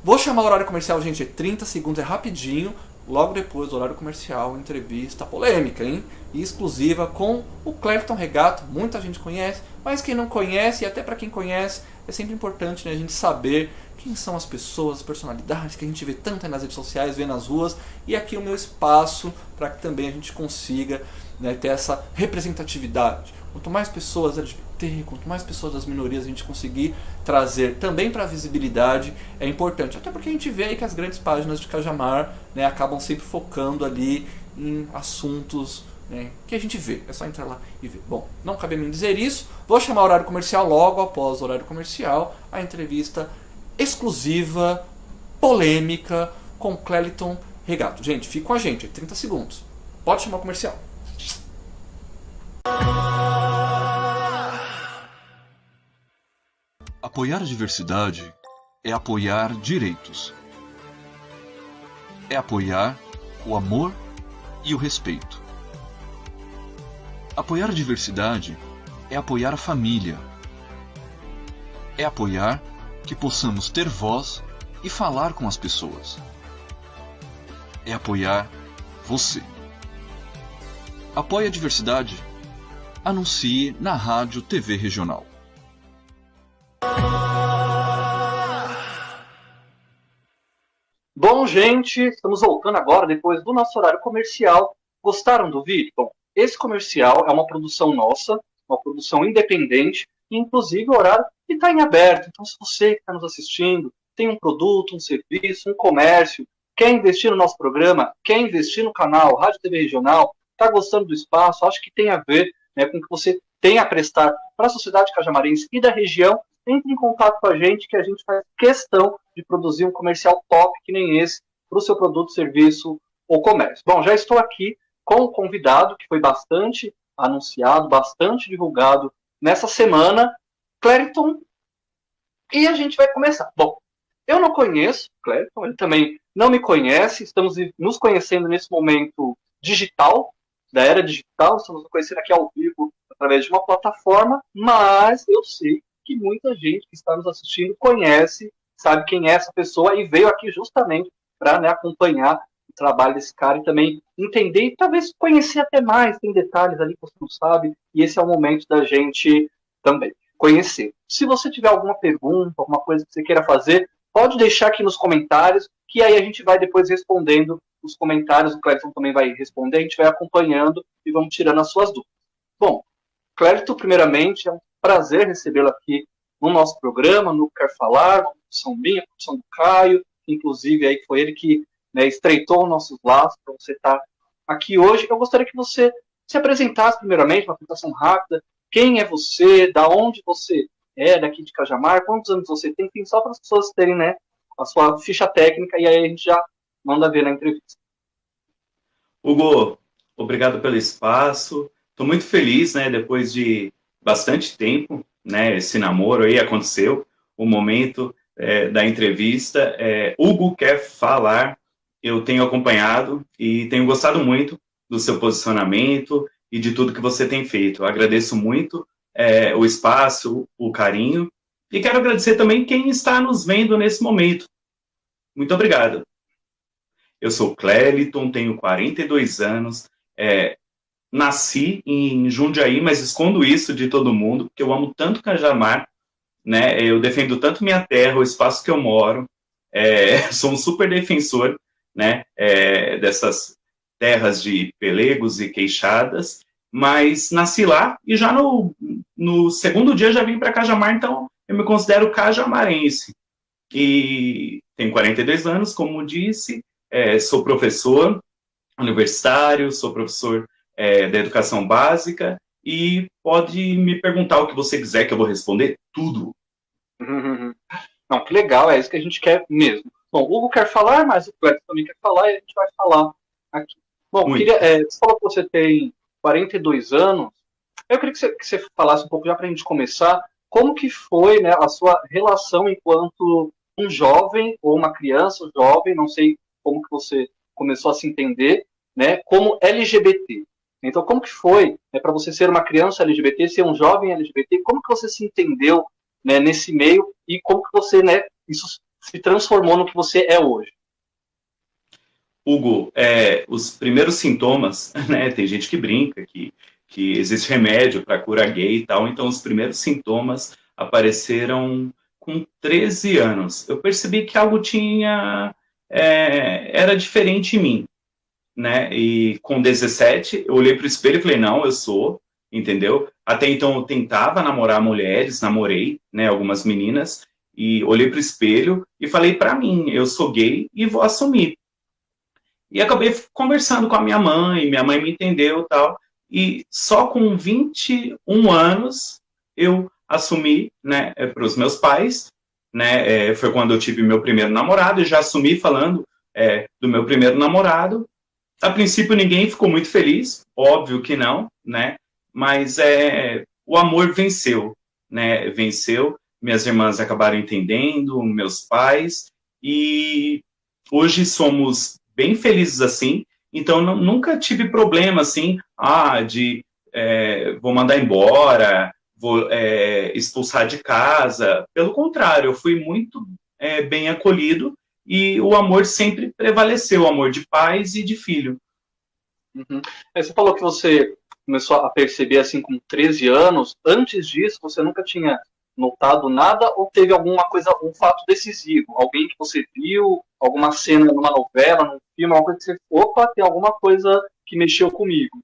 [SPEAKER 1] vou chamar o horário comercial, gente, é 30 segundos, é rapidinho. Logo depois do horário comercial, entrevista polêmica, hein? E exclusiva com o Clériton Regato. Muita gente conhece, mas quem não conhece, e até para quem conhece, é sempre importante, né, a gente saber quem são as pessoas, as personalidades que a gente vê tanto aí nas redes sociais, vê nas ruas. E aqui o meu espaço para que também a gente consiga, né, ter essa representatividade. Quanto mais pessoas LGBT, quanto mais pessoas das minorias a gente conseguir trazer também para a visibilidade, é importante. Até porque a gente vê aí que as grandes páginas de Cajamar, né, acabam sempre focando ali em assuntos, né, que a gente vê. É só entrar lá e ver. Bom, não cabe a mim dizer isso. Vou chamar o horário comercial logo após o horário comercial. A entrevista exclusiva, polêmica, com Clériton Regato. Gente, fique com a gente, é 30 segundos. Pode chamar o comercial.
[SPEAKER 8] Apoiar a diversidade é apoiar direitos. É apoiar o amor e o respeito. Apoiar a diversidade é apoiar a família. É apoiar que possamos ter voz e falar com as pessoas. É apoiar você. Apoie a diversidade. Anuncie na Rádio TV Regional.
[SPEAKER 1] Bom, gente, estamos voltando agora depois do nosso horário comercial. Gostaram do vídeo? Bom, esse comercial é uma produção nossa, uma produção independente, e inclusive o horário está em aberto. Então, se você que está nos assistindo tem um produto, um serviço, um comércio, quer investir no nosso programa, quer investir no canal Rádio TV Regional, está gostando do espaço, acha que tem a ver, né, com o que você tem a prestar para a sociedade cajamarense e da região, entre em contato com a gente que a gente faz questão de produzir um comercial top que nem esse para o seu produto, serviço ou comércio. Bom, já estou aqui com um convidado que foi bastante anunciado, bastante divulgado nessa semana, Clériton, e a gente vai começar. Bom, eu não conheço o Clériton, ele também não me conhece, estamos nos conhecendo nesse momento digital, da era digital, estamos nos conhecendo aqui ao vivo através de uma plataforma, mas eu sei que muita gente que está nos assistindo conhece, sabe quem é essa pessoa e veio aqui justamente para, né, acompanhar o trabalho desse cara e também entender e talvez conhecer até mais, tem detalhes ali que você não sabe, e esse é o momento da gente também. conhecer. Se você tiver alguma pergunta, alguma coisa que você queira fazer, pode deixar aqui nos comentários, que aí a gente vai depois respondendo os comentários, o Clérito também vai responder, a gente vai acompanhando e vamos tirando as suas dúvidas. Bom, Clérito, primeiramente, é um prazer recebê-lo aqui no nosso programa, no Quer Falar, com a produção minha, a produção do Caio, inclusive aí foi ele que, né, estreitou nossos laços para você estar aqui hoje. Eu gostaria que você se apresentasse primeiramente, uma apresentação rápida. Quem é você? Da onde você é? Daqui de Cajamar? Quantos anos você tem? Enfim, só para as pessoas terem, né, a sua ficha técnica e aí a gente já manda ver na entrevista.
[SPEAKER 9] Hugo, obrigado pelo espaço. Estou muito feliz, né, depois de bastante tempo, né, esse namoro aí aconteceu, o momento da entrevista. Hugo Quer Falar, eu tenho acompanhado e tenho gostado muito do seu posicionamento e de tudo que você tem feito. Eu agradeço muito o espaço, o carinho, e quero agradecer também quem está nos vendo nesse momento. Muito obrigado. Eu sou Clériton, tenho 42 anos, nasci em Jundiaí, mas escondo isso de todo mundo, porque eu amo tanto Cajamar, né? Eu defendo tanto minha terra, o espaço que eu moro, sou um super defensor, né, dessas terras de Pelegos e Queixadas, mas nasci lá e já no segundo dia já vim para Cajamar, então eu me considero cajamarense. E tenho 42 anos, como disse, sou professor universitário, sou professor da educação básica, e pode me perguntar o que você quiser que eu vou responder tudo.
[SPEAKER 1] Não, que legal, é isso que a gente quer mesmo. Bom, o Hugo quer falar, mas o Clérito também quer falar e a gente vai falar aqui. Bom, você falou que você tem 42 anos, eu queria que você falasse um pouco, já para a gente começar, como que foi, né, a sua relação enquanto um jovem ou uma criança jovem, não sei como que você começou a se entender, né, como LGBT. Então, como que foi, né, para você ser uma criança LGBT, ser um jovem LGBT, como que você se entendeu, né, nesse meio e como que você, né, isso se transformou no que você é hoje?
[SPEAKER 9] Hugo, os primeiros sintomas, né, tem gente que brinca que existe remédio para cura gay e tal, então os primeiros sintomas apareceram com 13 anos. Eu percebi que algo era diferente em mim, né, e com 17 eu olhei para o espelho e falei, não, eu sou, entendeu? Até então eu tentava namorar mulheres, namorei, né, algumas meninas, e olhei para o espelho e falei para mim, eu sou gay e vou assumir. E acabei conversando com a minha mãe me entendeu e tal, e só com 21 anos eu assumi, né, para os meus pais, né, foi quando eu tive meu primeiro namorado, e já assumi falando do meu primeiro namorado. A princípio ninguém ficou muito feliz, óbvio que não, né, mas o amor venceu, né, venceu, minhas irmãs acabaram entendendo, meus pais, e hoje somos bem felizes assim, então nunca tive problema assim, vou mandar embora, vou expulsar de casa, pelo contrário, eu fui muito bem acolhido, e o amor sempre prevaleceu, o amor de pais e de filho.
[SPEAKER 1] Uhum. Você falou que você começou a perceber assim com 13 anos, antes disso você nunca tinha notado nada ou teve alguma coisa, um fato decisivo? Alguém que você viu, alguma cena numa novela, num filme, alguma coisa que você, opa, tem alguma coisa que mexeu comigo?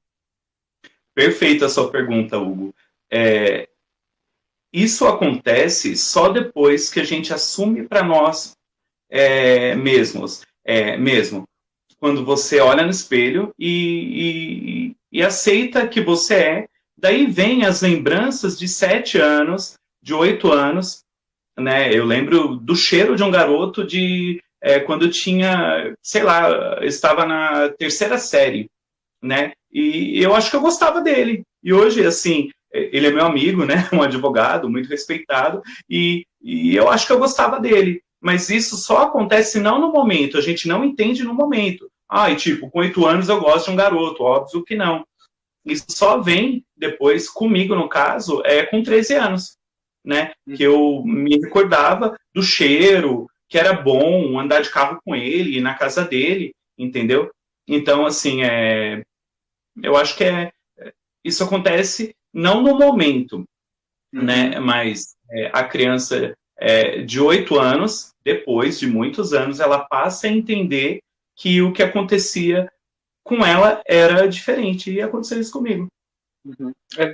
[SPEAKER 9] Perfeita a sua pergunta, Hugo. Isso acontece só depois que a gente assume para nós mesmos. Mesmo quando você olha no espelho e aceita que você é, daí vem as lembranças de 7 anos, de 8 anos, né? Eu lembro do cheiro de um garoto quando eu tinha, sei lá, estava na 3ª série, né? E eu acho que eu gostava dele. E hoje, assim, ele é meu amigo, né? Um advogado muito respeitado, e eu acho que eu gostava dele. Mas isso só acontece não no momento, a gente não entende no momento. E tipo, com 8 anos eu gosto de um garoto, óbvio que não. Isso só vem depois, comigo no caso, com 13 anos, né? Que eu me recordava do cheiro, que era bom andar de carro com ele, ir na casa dele, entendeu? Então, assim, eu acho que isso acontece não no momento, né? Mas a criança de 8 anos, depois de muitos anos, ela passa a entender que o que acontecia com ela era diferente, e aconteceu isso comigo.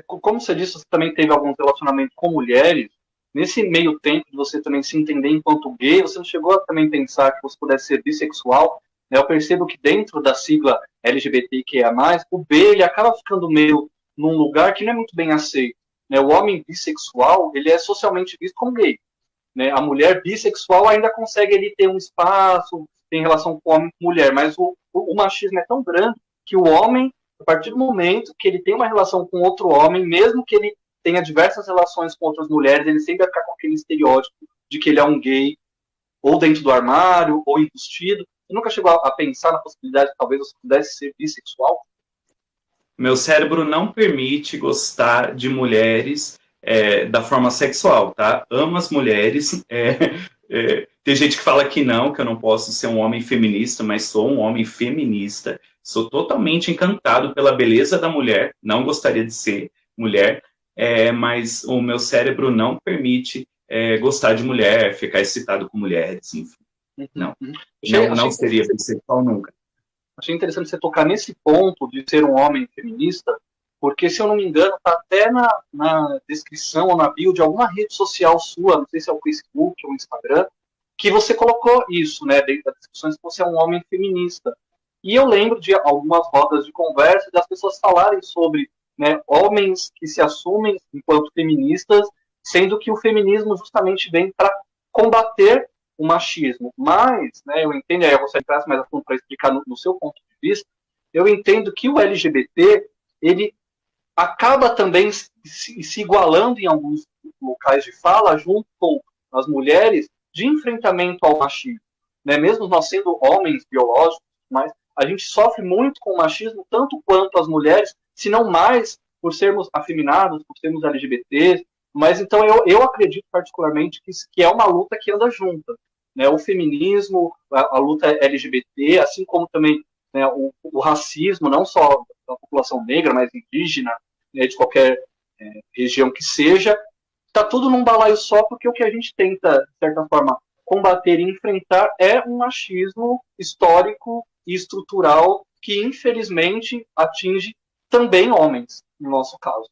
[SPEAKER 1] Como você disse, você também teve alguns relacionamentos com mulheres. Nesse meio tempo de você também se entender enquanto gay, você não chegou a também pensar que você pudesse ser bissexual? Né? Eu percebo que dentro da sigla LGBTQIA+, o B ele acaba ficando meio num lugar que não é muito bem aceito. Né? O homem bissexual ele é socialmente visto como gay. Né? A mulher bissexual ainda consegue ele ter um espaço, tem relação com homem e mulher, mas o machismo é tão grande que o homem, a partir do momento que ele tem uma relação com outro homem, mesmo que ele tenha diversas relações com outras mulheres, ele sempre vai ficar com aquele estereótipo de que ele é um gay, ou dentro do armário, ou enrustido. Você nunca chegou a pensar na possibilidade de talvez você pudesse ser bissexual?
[SPEAKER 9] Meu cérebro não permite gostar de mulheres da forma sexual, tá? Amo as mulheres. Tem gente que fala que eu não posso ser um homem feminista, mas sou um homem feminista. Sou totalmente encantado pela beleza da mulher. Não gostaria de ser mulher, mas o meu cérebro não permite gostar de mulher, ficar excitado com mulheres, enfim. Não seria bissexual nunca.
[SPEAKER 1] Achei interessante você tocar nesse ponto de ser um homem feminista, porque, se eu não me engano, está até na descrição ou na bio de alguma rede social sua, não sei se é o Facebook ou o Instagram, que você colocou isso, né, dentro das descrições, que você é um homem feminista. E eu lembro de algumas rodas de conversa das pessoas falarem sobre, né, homens que se assumem enquanto feministas, sendo que o feminismo justamente vem para combater o machismo. Mas, né, eu entendo, aí eu vou entrar mais a fundo para explicar no seu ponto de vista, eu entendo que o LGBT, ele acaba também se igualando em alguns locais de fala, junto com as mulheres, de enfrentamento ao machismo. Né? Mesmo nós sendo homens biológicos, mas a gente sofre muito com o machismo, tanto quanto as mulheres, se não mais por sermos afeminados, por sermos LGBTs. Mas então eu acredito particularmente que é uma luta que anda junta. Né? O feminismo, a luta LGBT, assim como também, né, o racismo, não só da população negra, mas indígena, né, de qualquer região que seja, está tudo num balaio só, porque o que a gente tenta, de certa forma, combater e enfrentar é um machismo histórico e estrutural que, infelizmente, atinge também homens, no nosso caso.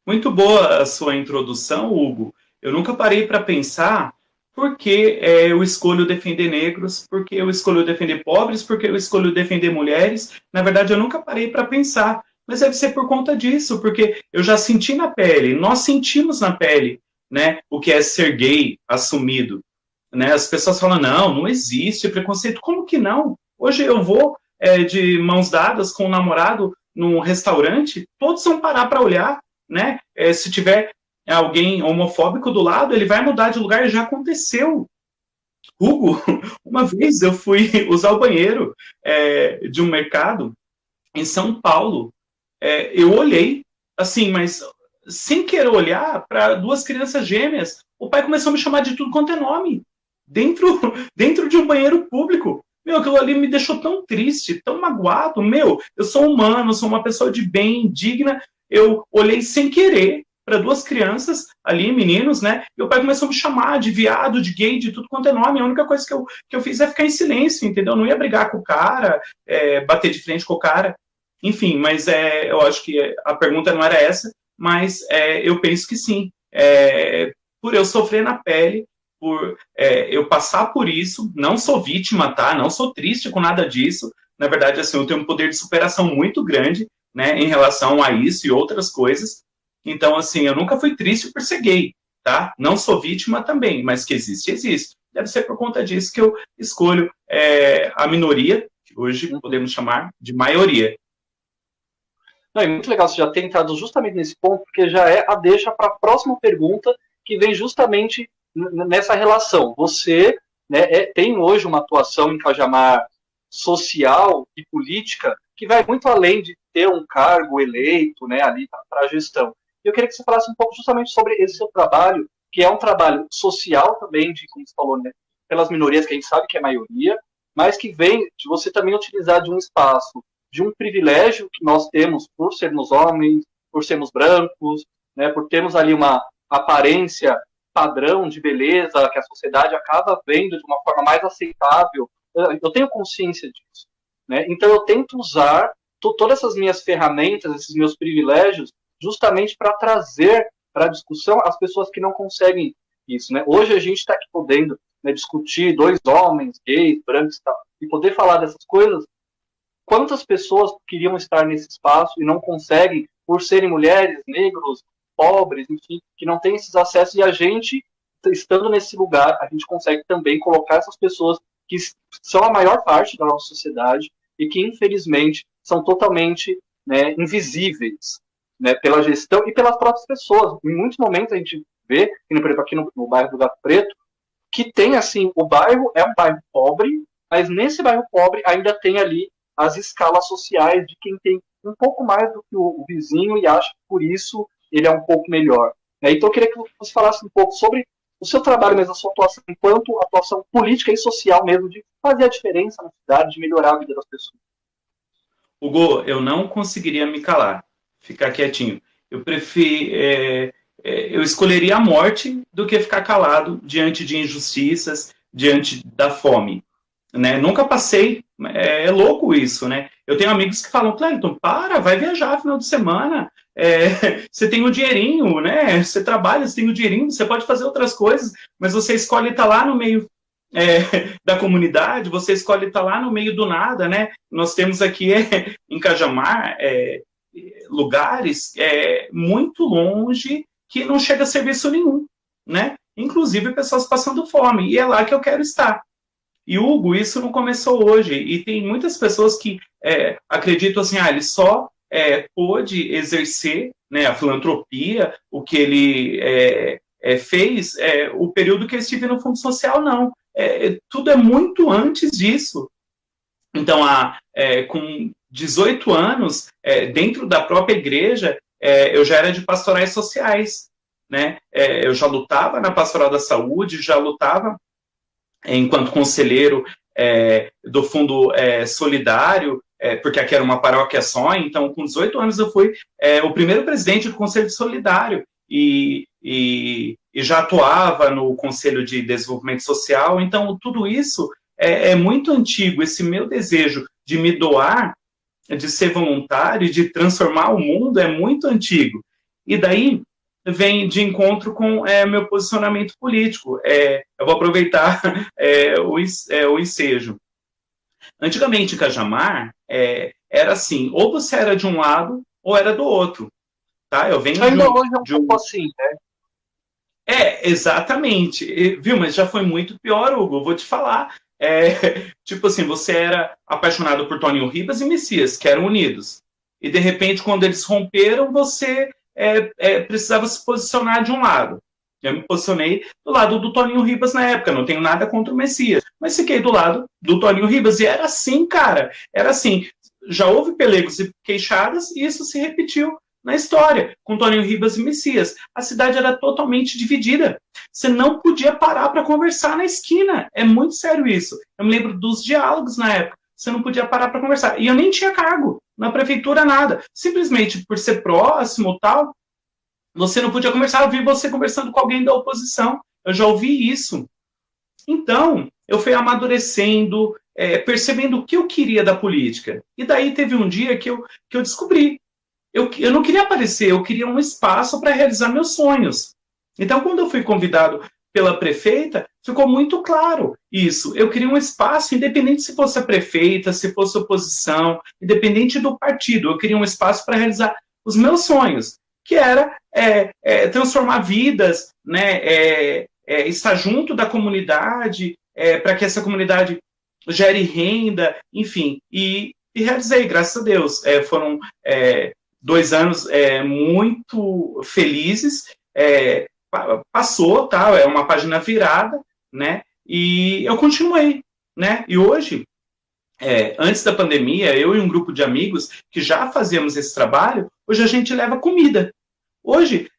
[SPEAKER 9] Muito boa a sua introdução, Hugo. Eu nunca parei para pensar por que eu escolho defender negros, por que eu escolho defender pobres, por que eu escolho defender mulheres. Na verdade, eu nunca parei para pensar. Mas deve ser por conta disso, porque eu já senti na pele, nós sentimos na pele, né, o que é ser gay assumido. Né? As pessoas falam, não existe preconceito. Como que não? Hoje eu vou de mãos dadas com um namorado num restaurante, todos vão parar para olhar. Né? Se tiver alguém homofóbico do lado, ele vai mudar de lugar, já aconteceu. Hugo, uma vez eu fui usar o banheiro de um mercado em São Paulo. Eu olhei, assim, mas sem querer olhar para duas crianças gêmeas, o pai começou a me chamar de tudo quanto é nome, dentro de um banheiro público. Meu, aquilo ali me deixou tão triste, tão magoado. Meu, eu sou humano, sou uma pessoa de bem, digna. Eu olhei sem querer para duas crianças ali, meninos, né? E o pai começou a me chamar de viado, de gay, de tudo quanto é nome. A única coisa que eu fiz é ficar em silêncio, entendeu? Eu não ia brigar com o cara, bater de frente com o cara. Enfim, mas eu acho que a pergunta não era essa, mas eu penso que sim. Por eu sofrer na pele, por eu passar por isso, não sou vítima, tá? Não sou triste com nada disso. Na verdade, assim, eu tenho um poder de superação muito grande, né, em relação a isso e outras coisas. Então, assim, eu nunca fui triste por ser gay, tá? Não sou vítima também, mas que existe. Deve ser por conta disso que eu escolho a minoria, que hoje podemos chamar de maioria.
[SPEAKER 1] Não, é muito legal você já ter entrado justamente nesse ponto, porque já a deixa para a próxima pergunta, que vem justamente nessa relação. Você, né, tem hoje uma atuação em Cajamar social e política que vai muito além de ter um cargo eleito, né, ali para a gestão. Eu queria que você falasse um pouco justamente sobre esse seu trabalho, que é um trabalho social também, como você falou, né, pelas minorias, que a gente sabe que é a maioria, mas que vem de você também utilizar de um espaço, de um privilégio que nós temos por sermos homens, por sermos brancos, né, por termos ali uma aparência padrão de beleza que a sociedade acaba vendo de uma forma mais aceitável. Eu tenho consciência disso, né? Então eu tento usar todas essas minhas ferramentas, esses meus privilégios, justamente para trazer para a discussão as pessoas que não conseguem isso, né? Hoje a gente está aqui podendo, né, discutir dois homens, gays, brancos e tal, e poder falar dessas coisas. Quantas pessoas queriam estar nesse espaço e não conseguem por serem mulheres, negros, pobres, enfim, que não têm esses acessos, e a gente, estando nesse lugar, a gente consegue também colocar essas pessoas que são a maior parte da nossa sociedade e que, infelizmente, são totalmente, né, invisíveis, né, pela gestão e pelas próprias pessoas. Em muitos momentos a gente vê, por exemplo, aqui no bairro do Gato Preto, que tem, assim, o bairro é um bairro pobre, mas nesse bairro pobre ainda tem ali as escalas sociais de quem tem um pouco mais do que o vizinho e acha que por isso ele é um pouco melhor. Então eu queria que você falasse um pouco sobre o seu trabalho mesmo, a sua atuação enquanto atuação política e social mesmo, de fazer a diferença na cidade, de melhorar a vida das pessoas.
[SPEAKER 9] Hugo, eu não conseguiria me calar, ficar quietinho. Eu prefiro, eu escolheria a morte do que ficar calado diante de injustiças, diante da fome, né? Nunca passei, é louco isso, né? Eu tenho amigos que falam, Cleiton, vai viajar final de semana, você tem o dinheirinho, né? Você trabalha, você tem o dinheirinho, você pode fazer outras coisas, mas você escolhe estar lá no meio da comunidade, você escolhe estar lá no meio do nada, né? Nós temos aqui em Cajamar lugares muito longe que não chega a serviço nenhum, né? Inclusive pessoas passando fome, e é lá que eu quero estar. E, Hugo, isso não começou hoje, e tem muitas pessoas que acreditam assim, ele só pôde exercer, né, a filantropia, o que ele fez, o período que ele esteve no Fundo Social, não. Tudo é muito antes disso. Então, com 18 anos, dentro da própria igreja, eu já era de pastorais sociais, né? Eu já lutava na pastoral da saúde, já lutava enquanto conselheiro do Fundo Solidário, porque aqui era uma paróquia só, então com 18 anos eu fui o primeiro presidente do Conselho Solidário, e já atuava no Conselho de Desenvolvimento Social, então tudo isso é muito antigo, esse meu desejo de me doar, de ser voluntário, de transformar o mundo, é muito antigo. E daí vem de encontro com meu posicionamento político. Eu vou aproveitar o ensejo. Antigamente, em Cajamar, era assim, ou você era de um lado, ou era do outro. Tá? Eu venho
[SPEAKER 1] ainda hoje é um pouco assim, né?
[SPEAKER 9] Exatamente. Viu? Mas já foi muito pior, Hugo, vou te falar. Tipo assim, você era apaixonado por Toninho Ribas e Messias, que eram unidos. E, de repente, quando eles romperam, você precisava se posicionar de um lado. Eu me posicionei do lado do Toninho Ribas na época, não tenho nada contra o Messias, mas fiquei do lado do Toninho Ribas, e era assim, cara, era assim. Já houve pelegos e queixadas, e isso se repetiu na história, com Toninho Ribas e Messias. A cidade era totalmente dividida. Você não podia parar para conversar na esquina. É muito sério isso. Eu me lembro dos diálogos na época. Você não podia parar para conversar. E eu nem tinha cargo na prefeitura, nada. Simplesmente por ser próximo tal, você não podia conversar. Eu vi você conversando com alguém da oposição. Eu já ouvi isso. Então, eu fui amadurecendo, percebendo o que eu queria da política. E daí teve um dia que eu descobri. Eu não queria aparecer, eu queria um espaço para realizar meus sonhos. Então, quando eu fui convidado pela prefeita, ficou muito claro isso. Eu queria um espaço, independente se fosse a prefeita, se fosse oposição, independente do partido, eu queria um espaço para realizar os meus sonhos, que era transformar vidas, né, estar junto da comunidade, para que essa comunidade gere renda, enfim, e realizei, graças a Deus. Foram 2 anos muito felizes, passou, tá? É uma página virada, né? E eu continuei, né? E hoje, antes da pandemia, eu e um grupo de amigos que já fazíamos esse trabalho, hoje a gente leva comida. Hoje,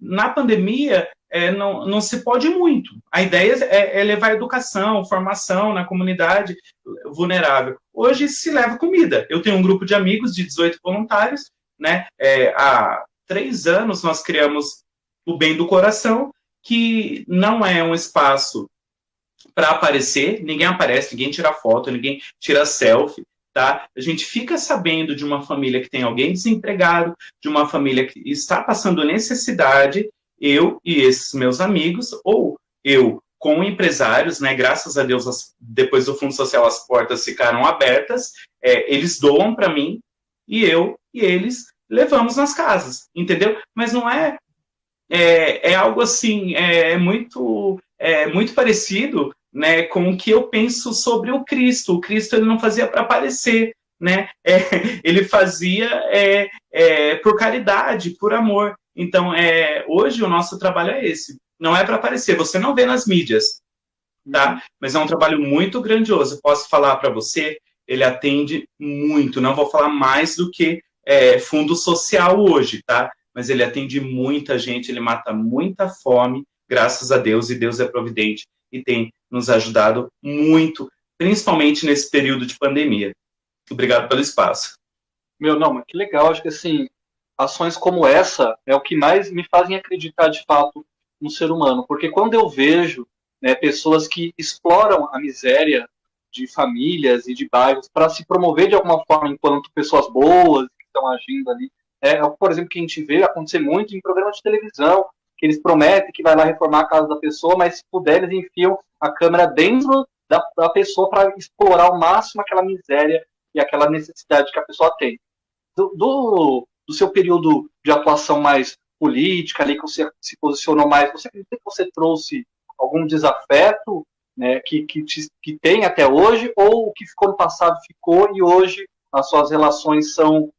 [SPEAKER 9] na pandemia, não se pode muito. A ideia é levar educação, formação na comunidade vulnerável. Hoje se leva comida. Eu tenho um grupo de amigos de 18 voluntários, né? Há 3 anos, nós criamos o Bem do Coração, que não é um espaço para aparecer, ninguém aparece, ninguém tira foto, ninguém tira selfie, tá? A gente fica sabendo de uma família que tem alguém desempregado, de uma família que está passando necessidade, eu e esses meus amigos, ou eu com empresários, né? Graças a Deus, depois do Fundo Social, as portas ficaram abertas, eles doam para mim, e eu e eles levamos nas casas, entendeu? Mas não é algo assim, muito parecido, né, com o que eu penso sobre o Cristo. O Cristo, ele não fazia para aparecer, né? Ele fazia por caridade, por amor. Então, hoje o nosso trabalho é esse. Não é para aparecer, você não vê nas mídias, tá? Mas é um trabalho muito grandioso. Posso falar para você, ele atende muito. Não vou falar mais do que fundo social hoje, tá? Mas ele atende muita gente, ele mata muita fome, graças a Deus, e Deus é providente e tem nos ajudado muito, principalmente nesse período de pandemia. Obrigado pelo espaço.
[SPEAKER 1] Não, mas que legal. Acho que, assim, ações como essa é o que mais me fazem acreditar, de fato, no ser humano. Porque quando eu vejo, né, pessoas que exploram a miséria de famílias e de bairros para se promover de alguma forma enquanto pessoas boas que estão agindo ali, por exemplo, que a gente vê acontecer muito em programas de televisão, que eles prometem que vai lá reformar a casa da pessoa, mas se puder, eles enfiam a câmera dentro da pessoa para explorar ao máximo aquela miséria e aquela necessidade que a pessoa tem. Do seu período de atuação mais política, ali que você se posicionou mais, você acredita que você trouxe algum desafeto, né, que tem até hoje, ou o que ficou no passado ficou e hoje as suas relações são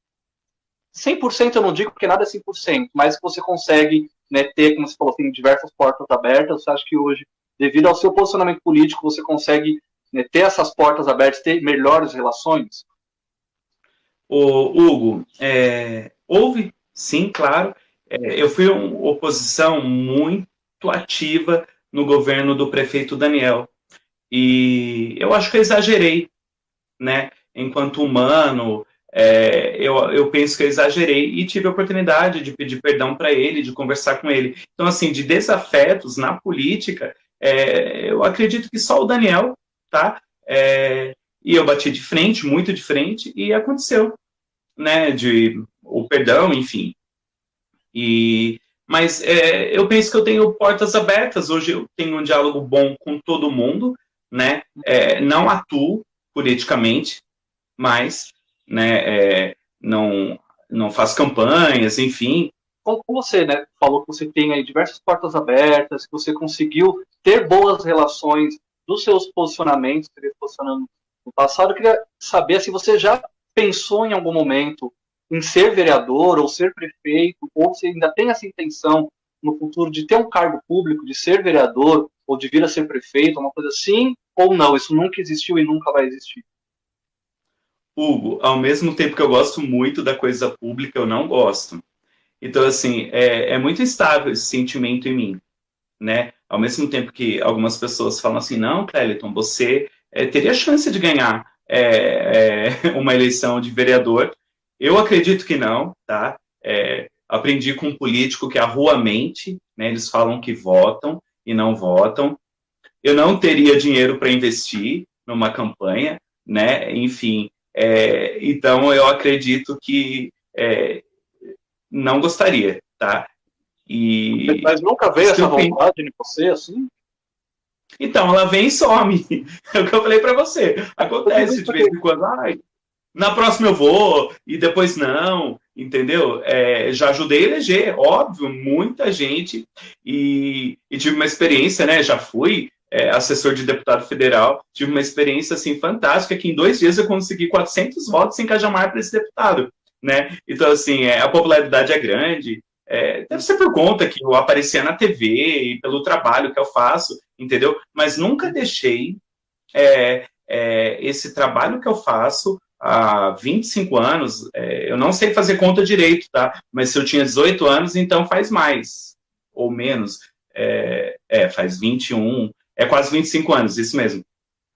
[SPEAKER 1] 100%, eu não digo porque nada é 100%, mas que você consegue, né, ter, como você falou, tem diversas portas abertas. Você acha que hoje, devido ao seu posicionamento político, você consegue, né, ter essas portas abertas, ter melhores relações?
[SPEAKER 9] Hugo, houve, sim, claro. Eu fui uma oposição muito ativa no governo do prefeito Daniel. E eu acho que eu exagerei, né? Enquanto humano, eu penso que eu exagerei e tive a oportunidade de pedir perdão para ele, de conversar com ele. Então, assim, de desafetos na política, eu acredito que só o Daniel, tá? E eu bati de frente, muito de frente, e aconteceu, né? O perdão, enfim. Mas eu penso que eu tenho portas abertas. Hoje eu tenho um diálogo bom com todo mundo, né? Não atuo politicamente, mas, né, não faço campanhas, enfim.
[SPEAKER 1] Como você, né, falou que você tem aí diversas portas abertas, que você conseguiu ter boas relações dos seus posicionamentos, posicionando no passado. Eu queria saber se você já pensou em algum momento em ser vereador ou ser prefeito, ou se ainda tem essa intenção no futuro de ter um cargo público, de ser vereador, ou de vir a ser prefeito, uma coisa assim, ou não? Isso nunca existiu e nunca vai existir.
[SPEAKER 9] Hugo, ao mesmo tempo que eu gosto muito da coisa pública, eu não gosto. Então, assim, é muito instável esse sentimento em mim, né? Ao mesmo tempo que algumas pessoas falam assim, não, Cléliton, você teria chance de ganhar uma eleição de vereador. Eu acredito que não, tá? Aprendi com um político que a rua mente, né? Eles falam que votam e não votam. Eu não teria dinheiro para investir numa campanha, né? Enfim, então eu acredito que não gostaria, tá?
[SPEAKER 1] Mas nunca veio essa vontade em você, assim?
[SPEAKER 9] Então, ela vem e some. É o que eu falei para você. Acontece de vez em quando. Na próxima eu vou, e depois não, entendeu? Já ajudei a eleger, óbvio, muita gente, e tive uma experiência, né? Já fui assessor de deputado federal, tive uma experiência, assim, fantástica, que em 2 dias eu consegui 400 votos em Cajamar para esse deputado, né? Então, assim, a popularidade é grande, deve ser por conta que eu aparecia na TV e pelo trabalho que eu faço, entendeu? Mas nunca deixei esse trabalho que eu faço há 25 anos, eu não sei fazer conta direito, tá? Mas se eu tinha 18 anos, então faz mais, ou menos, faz 21, quase 25 anos, isso mesmo.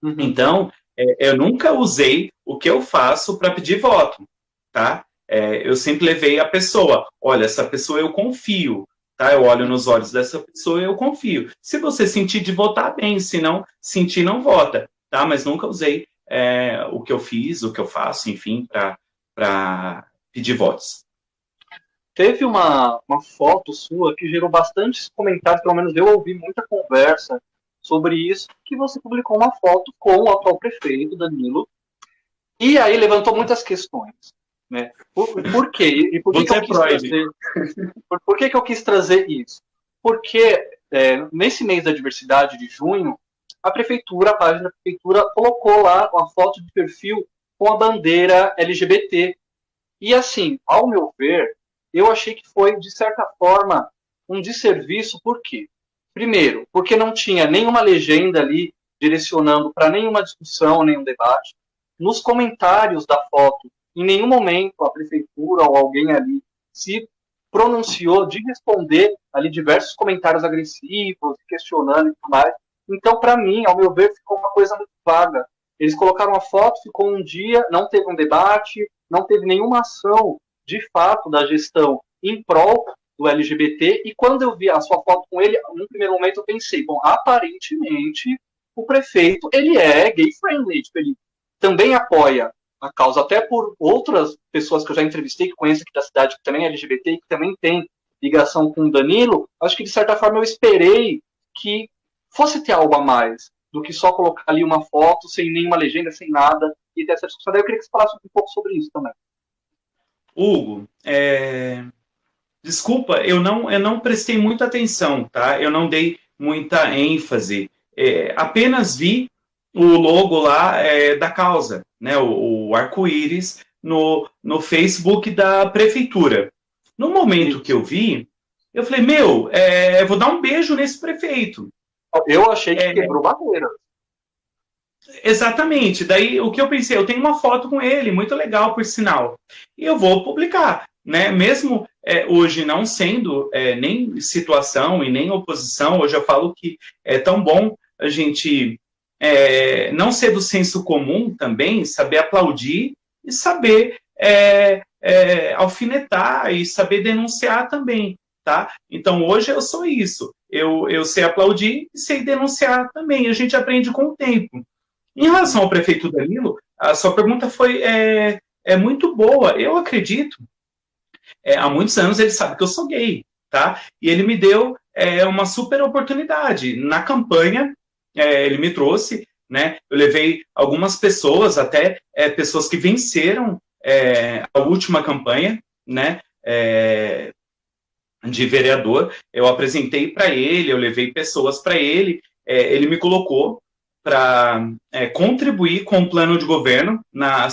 [SPEAKER 9] Uhum. Então, eu nunca usei o que eu faço para pedir voto, tá? eu sempre levei a pessoa. Olha, essa pessoa eu confio, tá? Eu olho nos olhos dessa pessoa e eu confio. Se você sentir de votar, bem. Se não sentir, não vota, tá? Mas nunca usei o que eu fiz, o que eu faço, enfim, para pedir votos.
[SPEAKER 10] Teve uma foto sua que gerou bastantes comentários, pelo menos eu ouvi muita conversa sobre isso, que você publicou uma foto com o atual prefeito, Danilo, e aí levantou muitas questões, né? Por quê? E por que, que eu quis trazer? Por que eu quis trazer isso? Porque nesse mês da diversidade de junho, a página da prefeitura, colocou lá uma foto de perfil com a bandeira LGBT. E assim, ao meu ver, eu achei que foi, de certa forma, um desserviço. Por quê? Primeiro, porque não tinha nenhuma legenda ali direcionando para nenhuma discussão, nenhum debate. Nos comentários da foto, em nenhum momento a prefeitura ou alguém ali se pronunciou de responder ali diversos comentários agressivos, questionando e tudo mais. Então, para mim, ao meu ver, ficou uma coisa muito vaga. Eles colocaram a foto, ficou um dia, não teve um debate, não teve nenhuma ação de fato da gestão em prol do LGBT, e quando eu vi a sua foto com ele, no primeiro momento eu pensei, bom, aparentemente o prefeito, ele é gay-friendly, tipo, ele também apoia a causa, até por outras pessoas que eu já entrevistei, que conheço aqui da cidade, que também é LGBT, e que também tem ligação com o Danilo. Acho que de certa forma eu esperei que fosse ter algo a mais do que só colocar ali uma foto sem nenhuma legenda, sem nada, e ter essa discussão. Daí eu queria que você falasse um pouco sobre isso também.
[SPEAKER 9] Hugo, desculpa, eu não prestei muita atenção, tá? Eu não dei muita ênfase. Apenas vi o logo lá da causa, né? O arco-íris no Facebook da prefeitura. No momento que eu vi, eu falei, vou dar um beijo nesse prefeito.
[SPEAKER 10] Eu achei que quebrou bandeira.
[SPEAKER 9] Exatamente. Daí o que eu pensei, eu tenho uma foto com ele, muito legal, por sinal. E eu vou publicar, né? Mesmo hoje não sendo nem situação e nem oposição, hoje eu falo que é tão bom a gente não ser do senso comum também, saber aplaudir e saber alfinetar e saber denunciar também, tá? Então hoje eu sou isso. Eu sei aplaudir e sei denunciar também. A gente aprende com o tempo. Em relação ao prefeito Danilo, a sua pergunta foi muito boa. Eu acredito, há muitos anos ele sabe que eu sou gay, tá? E ele me deu uma super oportunidade. Na campanha, ele me trouxe, né? Eu levei algumas pessoas, até pessoas que venceram a última campanha, né? De vereador. Eu apresentei para ele, eu levei pessoas para ele, ele me colocou para contribuir com o plano de governo na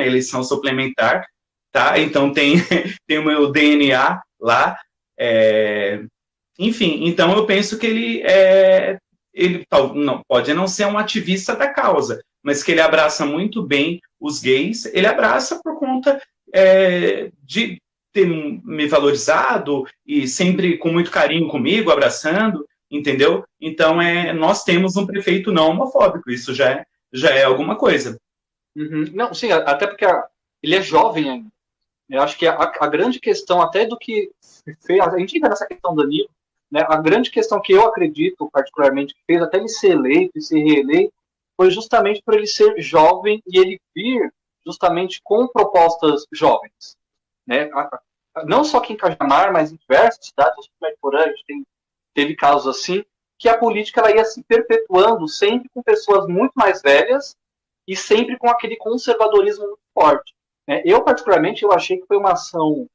[SPEAKER 9] eleição suplementar, tá? Então tem o meu DNA lá, enfim, então eu penso que ele pode não ser um ativista da causa, mas que ele abraça muito bem os gays, ele abraça por conta de ter me valorizado e sempre com muito carinho comigo, abraçando, entendeu? Então, nós temos um prefeito não homofóbico, isso já é alguma coisa.
[SPEAKER 10] Uhum. Não, sim, até porque ele é jovem ainda. Eu acho que a grande questão, até do que fez, a gente entra nessa questão do Danilo, né, a grande questão que eu acredito, particularmente, que fez até ele ser eleito e ser reeleito, foi justamente por ele ser jovem e ele vir justamente com propostas jovens. Né? Não só aqui em Cajamar, mas em diversas cidades, a gente teve casos assim, que a política ela ia se perpetuando sempre com pessoas muito mais velhas e sempre com aquele conservadorismo muito forte. Eu, particularmente, eu achei que foi uma ação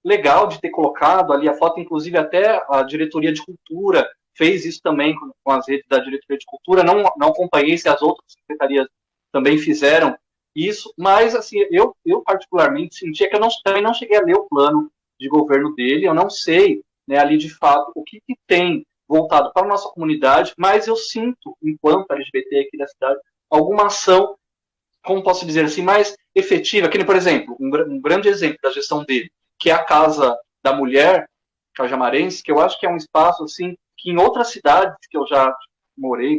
[SPEAKER 10] legal de ter colocado ali a foto, inclusive até a diretoria de cultura fez isso também com as redes da diretoria de cultura, não acompanhei se as outras secretarias também fizeram isso, mas assim, eu particularmente sentia que eu também não cheguei a ler o plano de governo dele, eu não sei, né, ali de fato o que tem voltado para a nossa comunidade, mas eu sinto, enquanto LGBT aqui da cidade, alguma ação, como posso dizer assim, mais efetiva, que, por exemplo, um grande exemplo da gestão dele, que é a Casa da Mulher cajamarense, que eu acho que é um espaço assim, que em outras cidades que eu já morei,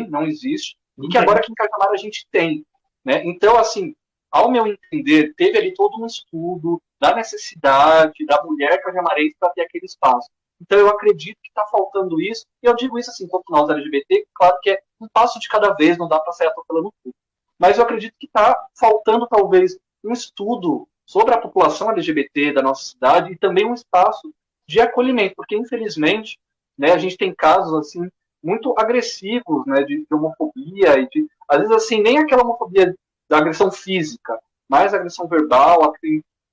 [SPEAKER 10] não existe, e que agora aqui em Cajamar a gente tem. Né? Então, assim, ao meu entender, teve ali todo um estudo da necessidade da mulher cajamarense para ter aquele espaço. Então eu acredito que está faltando isso, e eu digo isso assim, quanto nós LGBT, claro que é um passo de cada vez, não dá para sair atropelando tudo. Mas eu acredito que está faltando talvez um estudo sobre a população LGBT da nossa cidade e também um espaço de acolhimento, porque infelizmente, né, a gente tem casos assim muito agressivos, né, de homofobia e de, às vezes assim, nem aquela homofobia da agressão física, mas a agressão verbal,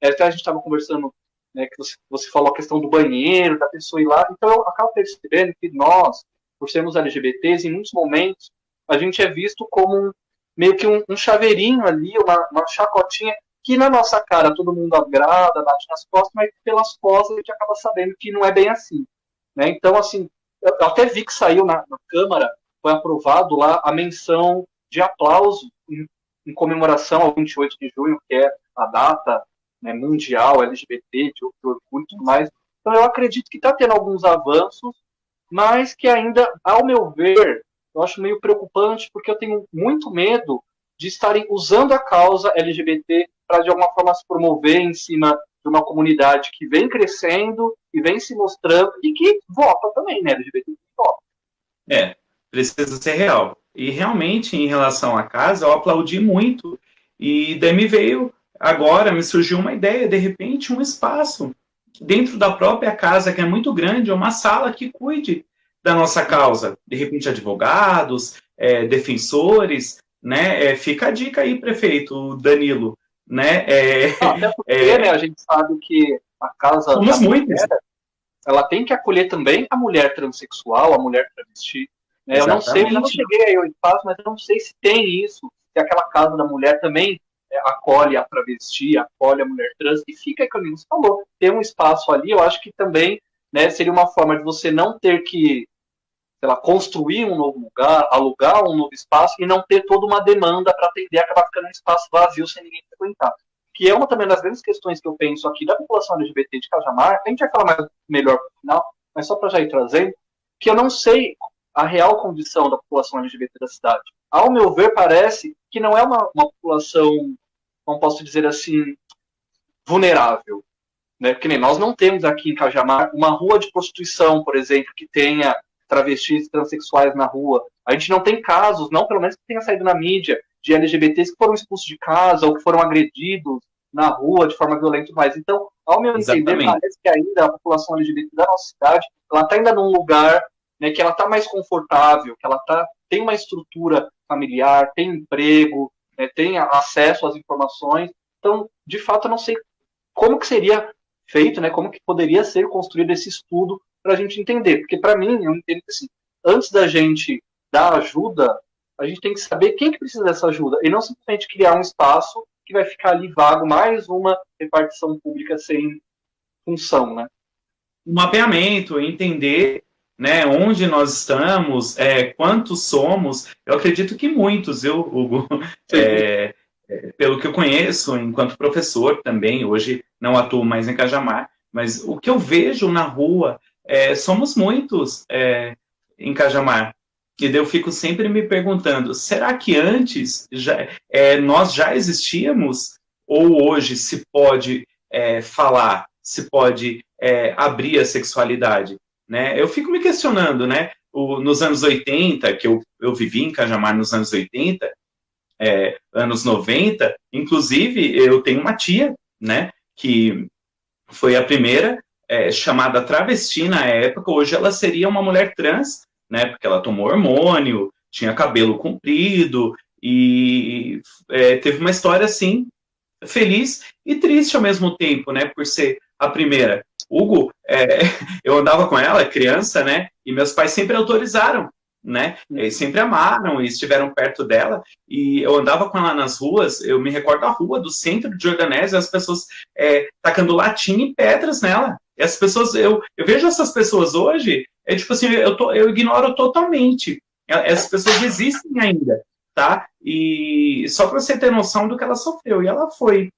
[SPEAKER 10] até a gente estava conversando, né, que você falou a questão do banheiro, da pessoa ir lá, então eu acabo percebendo que nós, por sermos LGBTs, em muitos momentos, a gente é visto como meio que um chaveirinho ali, uma chacotinha, que na nossa cara todo mundo agrada, bate nas costas, mas pelas costas a gente acaba sabendo que não é bem assim, né? Então, assim, eu até vi que saiu na Câmara, foi aprovado lá a menção de aplauso em comemoração ao 28 de junho, que é a data, né, mundial LGBT, de orgulho e tudo mais. Então eu acredito que está tendo alguns avanços, mas que ainda, ao meu ver, eu acho meio preocupante, porque eu tenho muito medo de estarem usando a causa LGBT para, de alguma forma, se promover em cima de uma comunidade que vem crescendo e vem se mostrando e que vota também, né? LGBT que vota.
[SPEAKER 9] Precisa ser real. E realmente, em relação à casa, eu aplaudi muito. E daí me surgiu uma ideia, de repente, um espaço dentro da própria casa, que é muito grande, uma sala que cuide da nossa causa. De repente, advogados, defensores, né? Fica a dica aí, prefeito Danilo, né?
[SPEAKER 10] Até porque, né, a gente sabe que a casa da mulher, ela tem que acolher também a mulher transexual, a mulher travesti. Né? Eu não sei, eu não cheguei aí ao espaço, mas eu não sei se tem isso, se aquela casa da mulher também acolhe a travesti, acolhe a mulher trans, e fica aí, como você falou, ter um espaço ali, eu acho que também, né, seria uma forma de você não ter que, sei lá, construir um novo lugar, alugar um novo espaço e não ter toda uma demanda para atender, acabar ficando um espaço vazio sem ninguém frequentar. Que é uma também das grandes questões que eu penso aqui da população LGBT de Cajamar, a gente vai falar melhor no final, mas só para já ir trazendo, que eu não sei a real condição da população LGBT da cidade. Ao meu ver, parece que não é uma população, não posso dizer assim, vulnerável. Né? Porque nem nós não temos aqui em Cajamar uma rua de prostituição, por exemplo, que tenha travestis e transexuais na rua. A gente não tem casos, não pelo menos que tenha saído na mídia, de LGBTs que foram expulsos de casa ou que foram agredidos na rua de forma violenta e tudo mais. Então, ao meu entender, parece que ainda a população LGBT da nossa cidade, ela está ainda num lugar, né, que ela está mais confortável, que ela tem uma estrutura familiar, tem emprego, né, tem acesso às informações. Então, de fato, eu não sei como que seria feito, né, como que poderia ser construído esse estudo para a gente entender. Porque, para mim, eu entendo que, assim, antes da gente dar ajuda, a gente tem que saber quem que precisa dessa ajuda, e não simplesmente criar um espaço que vai ficar ali vago, mais uma repartição pública sem função, né?
[SPEAKER 9] Um mapeamento, entender, né, onde nós estamos, quantos somos. Eu acredito que muitos, Hugo, pelo que eu conheço, enquanto professor também, hoje não atuo mais em Cajamar, mas o que eu vejo na rua, somos muitos em Cajamar. E eu fico sempre me perguntando, será que antes nós já existíamos? Ou hoje se pode falar, se pode abrir a sexualidade? Né? Eu fico me questionando, né? Nos anos 80, que eu vivi em Cajamar nos anos 80, anos 90, inclusive eu tenho uma tia, né, que foi a primeira chamada travesti na época. Hoje ela seria uma mulher trans, né, porque ela tomou hormônio, tinha cabelo comprido, e teve uma história, assim, feliz e triste ao mesmo tempo, né, por ser a primeira. Hugo, eu andava com ela, criança, né, e meus pais sempre autorizaram, né, eles sempre amaram e estiveram perto dela, e eu andava com ela nas ruas. Eu me recordo da rua do centro de Jordanese, as pessoas tacando latinha e pedras nela. E as pessoas, eu vejo essas pessoas hoje, tipo assim, eu ignoro totalmente. Essas pessoas existem ainda, tá? E só para você ter noção do que ela sofreu. E ela foi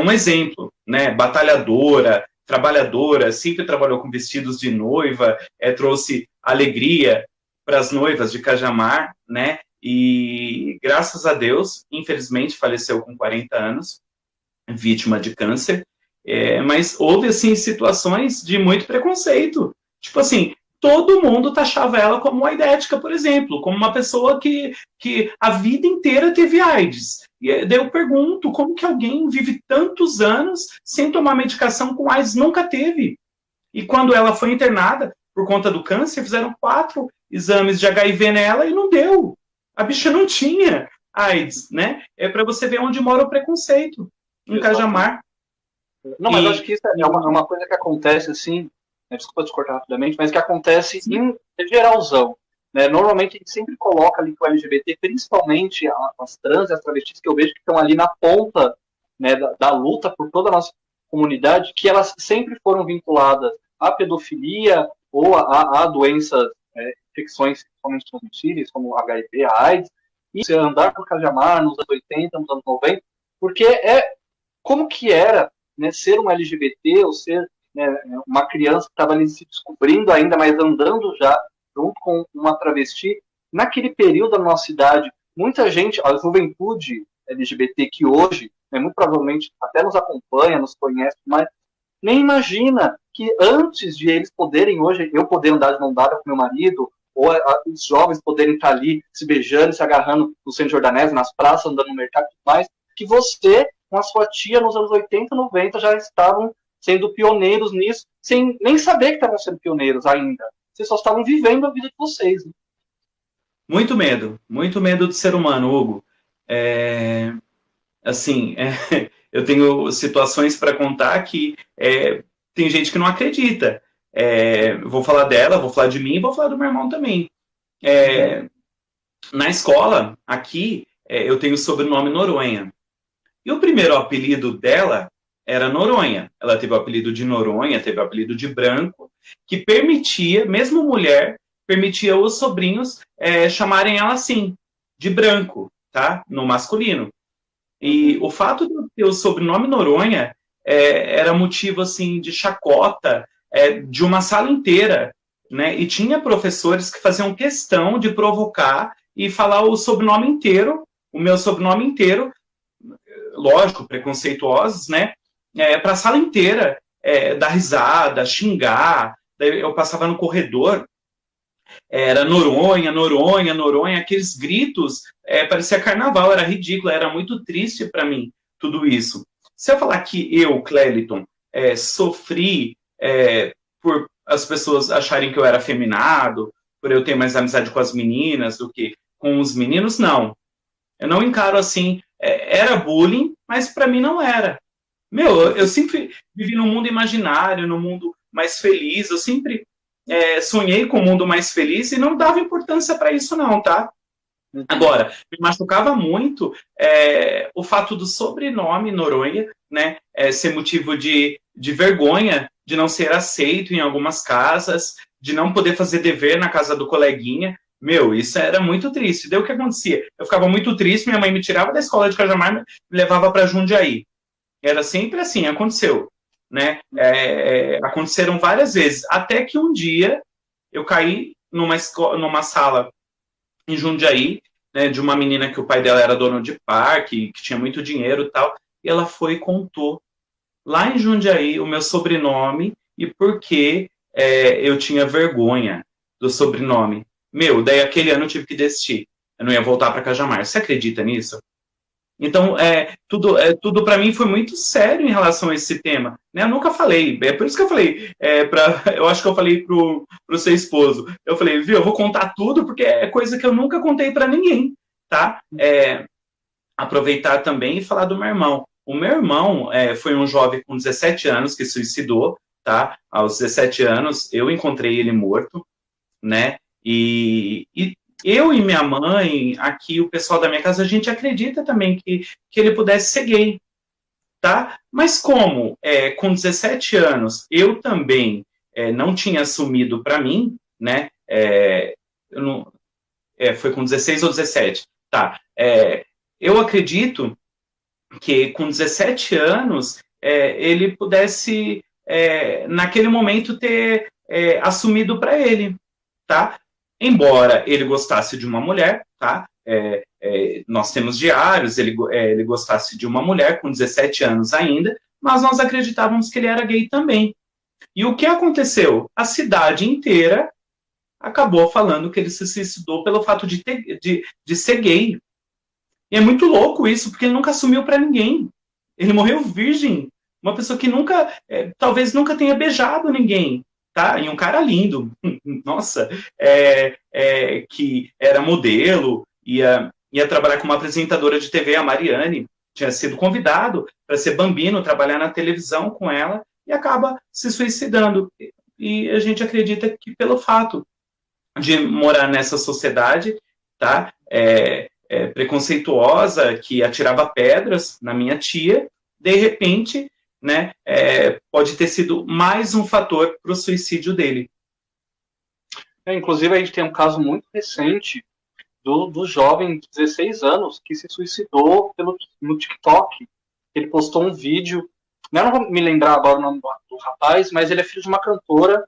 [SPEAKER 9] um exemplo, né? Batalhadora, trabalhadora, sempre trabalhou com vestidos de noiva, trouxe alegria para as noivas de Cajamar, né? e graças a Deus, infelizmente, faleceu com 40 anos, vítima de câncer, mas houve, assim, situações de muito preconceito. Tipo assim, todo mundo taxava ela como uma aidética, por exemplo, como uma pessoa que a vida inteira teve AIDS. E daí eu pergunto, como que alguém vive tantos anos sem tomar medicação com AIDS? Nunca teve. E quando ela foi internada, por conta do câncer, fizeram 4 exames de HIV nela e não deu. A bicha não tinha AIDS, né? É para você ver onde mora o preconceito. Em Cajamar.
[SPEAKER 10] Não, mas eu acho que isso é uma coisa que acontece, assim, desculpa te cortar rapidamente, mas que acontece em geralzão. Né? Normalmente a gente sempre coloca ali que o LGBT, principalmente as trans e as travestis, que eu vejo que estão ali na ponta, né, da luta por toda a nossa comunidade, que elas sempre foram vinculadas à pedofilia ou a doenças, infecções principalmente transmissíveis, como HIV, a AIDS, e se andar por Cajamar nos anos 80, nos anos 90, porque como que era, né, ser um LGBT ou ser, né, uma criança que estava ali se descobrindo ainda, mas andando já junto com uma travesti. Naquele período da nossa cidade, muita gente, a juventude LGBT que hoje, né, muito provavelmente até nos acompanha, nos conhece, mas nem imagina que antes de eles poderem hoje, eu poder andar de mão dada com meu marido, ou os jovens poderem estar ali se beijando, se agarrando no centro Jordanese, nas praças, andando no mercado e tudo mais, que você, com a sua tia, nos anos 80, 90, já estavam sendo pioneiros nisso, sem nem saber que estavam sendo pioneiros ainda. Vocês só estavam vivendo a vida de vocês. Né?
[SPEAKER 9] Muito medo do ser humano, Hugo. Assim, eu tenho situações para contar que tem gente que não acredita. Vou falar dela, vou falar de mim e vou falar do meu irmão também. Na escola, aqui, eu tenho o sobrenome Noronha. E o primeiro apelido dela era Noronha. Ela teve o apelido de Noronha, teve o apelido de Branco, que permitia, mesmo mulher, permitia os sobrinhos chamarem ela assim, de Branco, tá? No masculino. E o fato de eu ter o sobrenome Noronha era motivo, assim, de chacota de uma sala inteira, né? E tinha professores que faziam questão de provocar e falar o sobrenome inteiro, o meu sobrenome inteiro, lógico, preconceituosos, né? Para a sala inteira dar risada, xingar. Daí eu passava no corredor, era Noronha, Noronha, Noronha, aqueles gritos, parecia carnaval, era ridículo, era muito triste para mim, tudo isso. Se eu falar que eu, Cleliton, sofri por as pessoas acharem que eu era afeminado, por eu ter mais amizade com as meninas do que com os meninos, não. Eu não encaro assim, era bullying, mas para mim não era. Eu sempre vivi num mundo imaginário, num mundo mais feliz, eu sempre sonhei com um mundo mais feliz e não dava importância para isso não, tá? Agora, me machucava muito o fato do sobrenome Noronha, né, ser motivo de vergonha, de não ser aceito em algumas casas, de não poder fazer dever na casa do coleguinha. Isso era muito triste. Daí o que acontecia? Eu ficava muito triste, minha mãe me tirava da escola de Cajamar e me levava para Jundiaí. Era sempre assim, aconteceu. Né? Aconteceram várias vezes, até que um dia eu caí numa sala em Jundiaí, né, de uma menina que o pai dela era dono de parque, que tinha muito dinheiro e tal, e ela foi e contou lá em Jundiaí o meu sobrenome e por que eu tinha vergonha do sobrenome. Daí aquele ano eu tive que desistir, eu não ia voltar para Cajamar. Você acredita nisso? Então, tudo para mim foi muito sério em relação a esse tema. Né? Eu nunca falei, por isso que eu falei, eu acho que eu falei pro seu esposo, eu falei, viu, eu vou contar tudo, porque é coisa que eu nunca contei para ninguém, tá? Aproveitar também e falar do meu irmão. O meu irmão foi um jovem com 17 anos que suicidou, tá? Aos 17 anos, eu encontrei ele morto, né? E eu e minha mãe, aqui o pessoal da minha casa, a gente acredita também que ele pudesse ser gay, tá? Mas como com 17 anos eu também não tinha assumido para mim, né? Foi com 16 ou 17, tá? Eu acredito que com 17 anos ele pudesse, naquele momento, ter assumido para ele, tá? Embora ele gostasse de uma mulher, tá? nós temos diários, ele gostasse de uma mulher com 17 anos ainda, mas nós acreditávamos que ele era gay também. E o que aconteceu? A cidade inteira acabou falando que ele se suicidou pelo fato de ser gay. E é muito louco isso, porque ele nunca assumiu para ninguém. Ele morreu virgem. Uma pessoa que talvez nunca tenha beijado ninguém. Tá? E um cara lindo. Nossa, que era modelo, ia trabalhar com uma apresentadora de TV, a Mariane. Tinha sido convidado para ser bambino, trabalhar na televisão com ela, e acaba se suicidando. E a gente acredita que pelo fato de morar nessa sociedade, tá? Preconceituosa, que atirava pedras na minha tia, de repente, né, pode ter sido mais um fator para o suicídio dele.
[SPEAKER 10] Inclusive, a gente tem um caso muito recente do jovem de 16 anos que se suicidou no TikTok. Ele postou um vídeo, eu não vou me lembrar agora o nome do rapaz, mas ele é filho de uma cantora,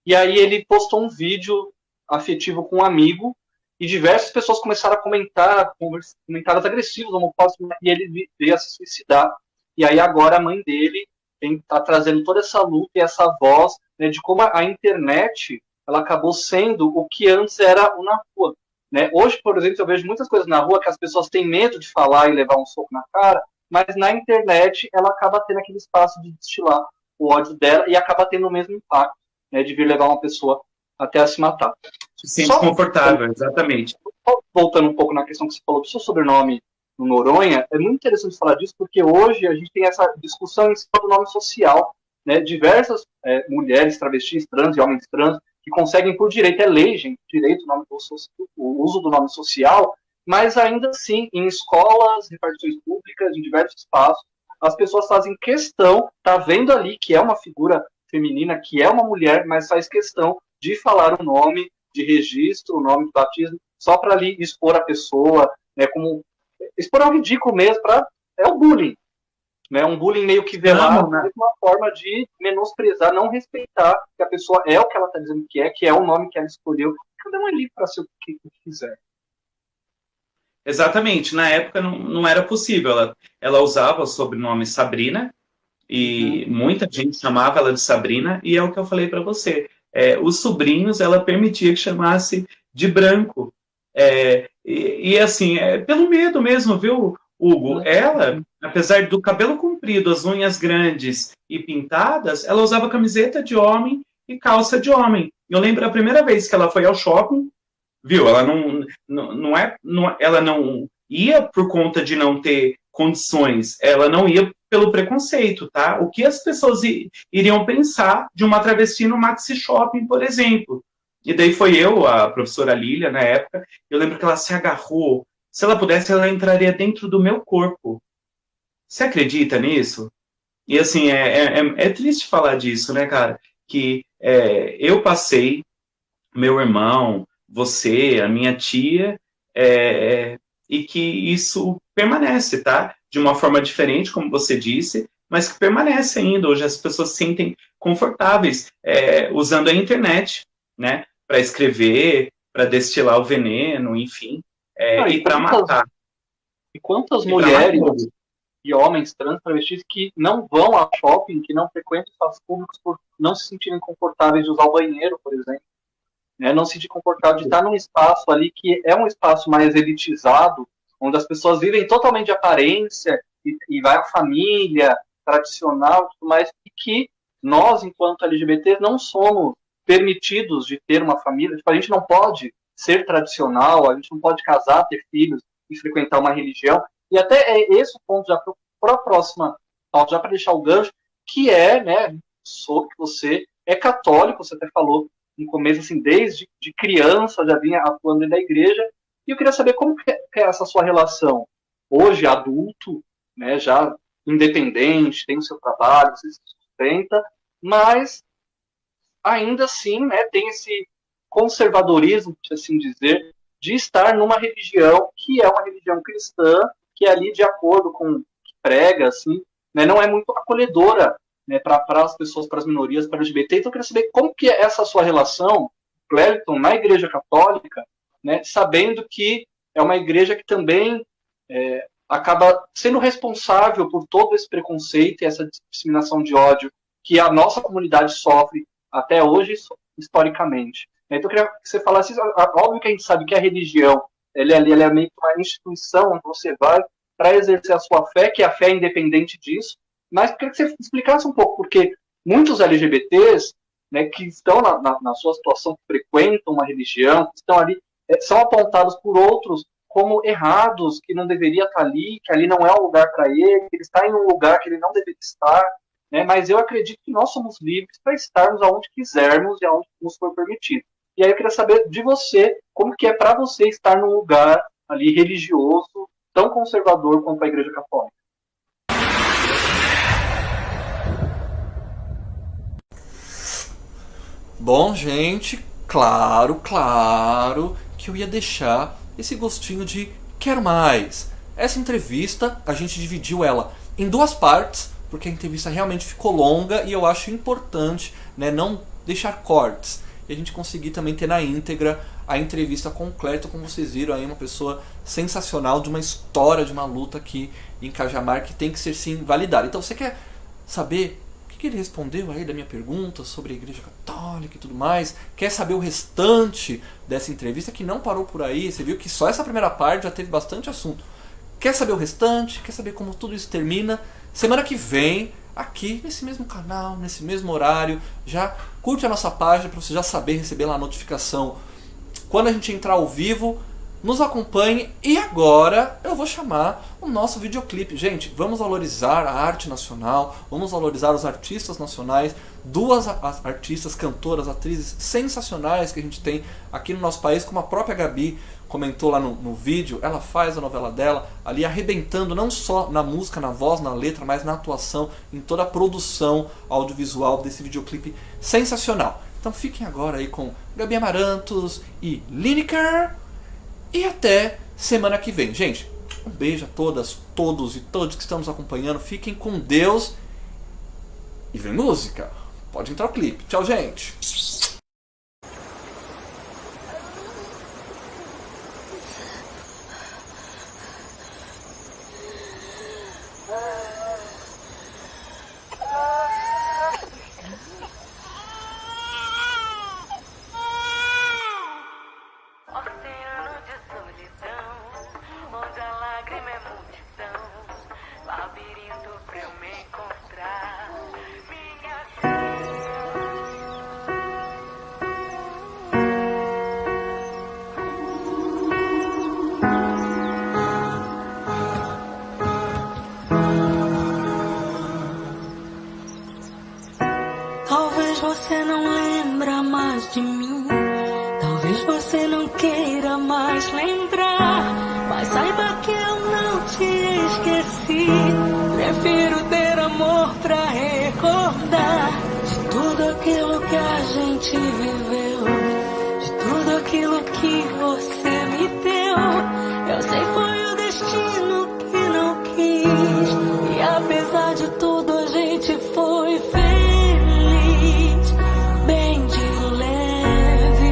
[SPEAKER 10] e aí ele postou um vídeo afetivo com um amigo, e diversas pessoas começaram a comentar, comentários agressivos, homofóbicos, e ele veio a se suicidar. E aí agora a mãe dele está trazendo toda essa luta e essa voz, né, de como a internet ela acabou sendo o que antes era o na rua. Né? Hoje, por exemplo, eu vejo muitas coisas na rua que as pessoas têm medo de falar e levar um soco na cara, mas na internet ela acaba tendo aquele espaço de destilar o ódio dela e acaba tendo o mesmo impacto, né, de vir levar uma pessoa até a se matar.
[SPEAKER 9] Se sente desconfortável, exatamente.
[SPEAKER 10] Voltando um pouco na questão que você falou do seu sobrenome no Noronha, é muito interessante falar disso, porque hoje a gente tem essa discussão em cima do nome social, né? Diversas mulheres, travestis, trans e homens trans que conseguem por direito, é lei, gente, direito o uso do nome social, mas ainda assim, em escolas, repartições públicas, em diversos espaços, as pessoas fazem questão, tá vendo ali que é uma figura feminina, que é uma mulher, mas faz questão de falar o nome de registro, o nome de batismo, só para ali expor a pessoa, né, como expor ao ridículo mesmo, é o bullying, né, um bullying meio que velado, né, uma forma de menosprezar, não respeitar que a pessoa é o que ela está dizendo que é o nome que ela escolheu, cada um é livre para ser o que quiser.
[SPEAKER 9] Exatamente, na época não era possível, ela usava o sobrenome Sabrina, e muita gente chamava ela de Sabrina, e é o que eu falei para você, os sobrinhos ela permitia que chamasse de branco, e assim, pelo medo mesmo, viu, Hugo? Ela, apesar do cabelo comprido, as unhas grandes e pintadas, ela usava camiseta de homem e calça de homem. Eu lembro a primeira vez que ela foi ao shopping, viu? Ela ela não ia por conta de não ter condições, ela não ia pelo preconceito, tá? O que as pessoas iriam pensar de uma travesti no Maxi Shopping, por exemplo. E daí foi a professora Lília, na época, eu lembro que ela se agarrou. Se ela pudesse, ela entraria dentro do meu corpo. Você acredita nisso? E assim, é triste falar disso, né, cara? Que eu passei, meu irmão, você, a minha tia, e que isso permanece, tá? De uma forma diferente, como você disse, mas que permanece ainda. Hoje as pessoas se sentem confortáveis usando a internet, né? Para escrever, para destilar o veneno, enfim, e para matar.
[SPEAKER 10] E quantas mulheres e homens trans, travestis que não vão ao shopping, que não frequentam espaços públicos por não se sentirem confortáveis de usar o banheiro, por exemplo. Né? Não se sentir confortável de estar num espaço ali que é um espaço mais elitizado, onde as pessoas vivem totalmente de aparência, e vai a família tradicional, tudo mais, e que nós, enquanto LGBT, não somos permitidos de ter uma família. Tipo, a gente não pode ser tradicional, a gente não pode casar, ter filhos e frequentar uma religião. E até esse o ponto, já para a próxima pauta, já para deixar o gancho, que né, soube que você é católico, você até falou no começo, assim, desde de criança, já vinha atuando na igreja, e eu queria saber como que é essa sua relação, hoje adulto, né, já independente, tem o seu trabalho, você se sustenta, mas ainda assim, né, tem esse conservadorismo, por assim dizer, de estar numa religião que é uma religião cristã, que é ali de acordo com o que prega, assim, né, não é muito acolhedora, né, para as pessoas, para as minorias, para o LGBT. Então eu queria saber como que é essa sua relação, Clériton, na Igreja Católica, né, sabendo que é uma igreja que também acaba sendo responsável por todo esse preconceito e essa disseminação de ódio que a nossa comunidade sofre até hoje, historicamente. Então, eu queria que você falasse, óbvio que a gente sabe que a religião ela é meio que uma instituição onde você vai para exercer a sua fé, que a fé é independente disso, mas eu queria que você explicasse um pouco, porque muitos LGBTs, né, que estão na sua situação, que frequentam uma religião, que estão ali, são apontados por outros como errados, que não deveria estar ali, que ali não é um lugar para ele, que ele está em um lugar que ele não deveria estar, né, mas eu acredito que nós somos livres para estarmos aonde quisermos e aonde nos for permitido. E aí eu queria saber de você, como que é para você estar num lugar ali religioso, tão conservador quanto a Igreja Católica.
[SPEAKER 1] Bom, gente, claro que eu ia deixar esse gostinho de quero mais. Essa entrevista, a gente dividiu ela em 2 partes, porque a entrevista realmente ficou longa e eu acho importante, né, não deixar cortes. E a gente conseguir também ter na íntegra a entrevista completa, como vocês viram aí, uma pessoa sensacional, de uma história, de uma luta aqui em Cajamar, que tem que ser sim validada. Então você quer saber o que ele respondeu aí da minha pergunta sobre a Igreja Católica e tudo mais? Quer saber o restante dessa entrevista, que não parou por aí? Você viu que só essa primeira parte já teve bastante assunto. Quer saber o restante? Quer saber como tudo isso termina? Semana que vem, aqui nesse mesmo canal, nesse mesmo horário, já curte a nossa página para você já saber, receber lá a notificação quando a gente entrar ao vivo. Nos acompanhe. E agora eu vou chamar o nosso videoclipe. Gente, vamos valorizar a arte nacional, vamos valorizar os artistas nacionais, 2 artistas, cantoras, atrizes sensacionais que a gente tem aqui no nosso país, como a própria Gabi comentou lá no vídeo. Ela faz a novela dela ali arrebentando, não só na música, na voz, na letra, mas na atuação, em toda a produção audiovisual desse videoclipe sensacional. Então fiquem agora aí com Gabi Amarantos e Lineker. E até semana que vem. Gente, um beijo a todas, todos e todos que estão nos acompanhando. Fiquem com Deus. E vem música. Pode entrar o clipe. Tchau, gente.
[SPEAKER 11] Você não lembra mais de mim, talvez você não queira mais lembrar, mas saiba que eu não te esqueci. Prefiro ter amor pra recordar de tudo aquilo que a gente viveu, de tudo aquilo que você me deu. Eu sei foi o destino que não quis, e apesar de tudo a gente foi feliz. Bem de leve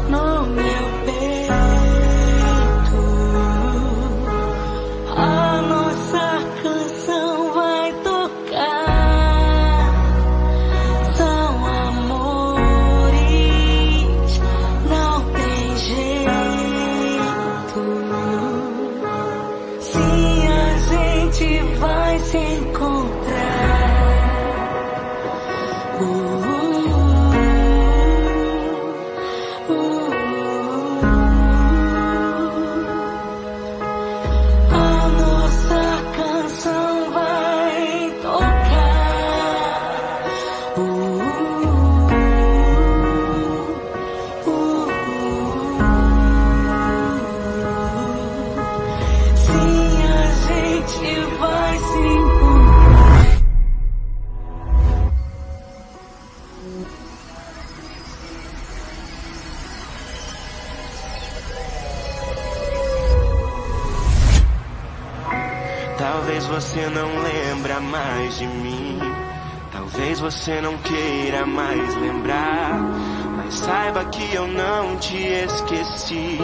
[SPEAKER 11] no meu peito, a nossa canção vai tocar. São amores, não tem jeito. Sim, a gente vai se encontrar.
[SPEAKER 2] Talvez você não lembra mais de mim, talvez você não queira mais lembrar, mas saiba que eu não te esqueci.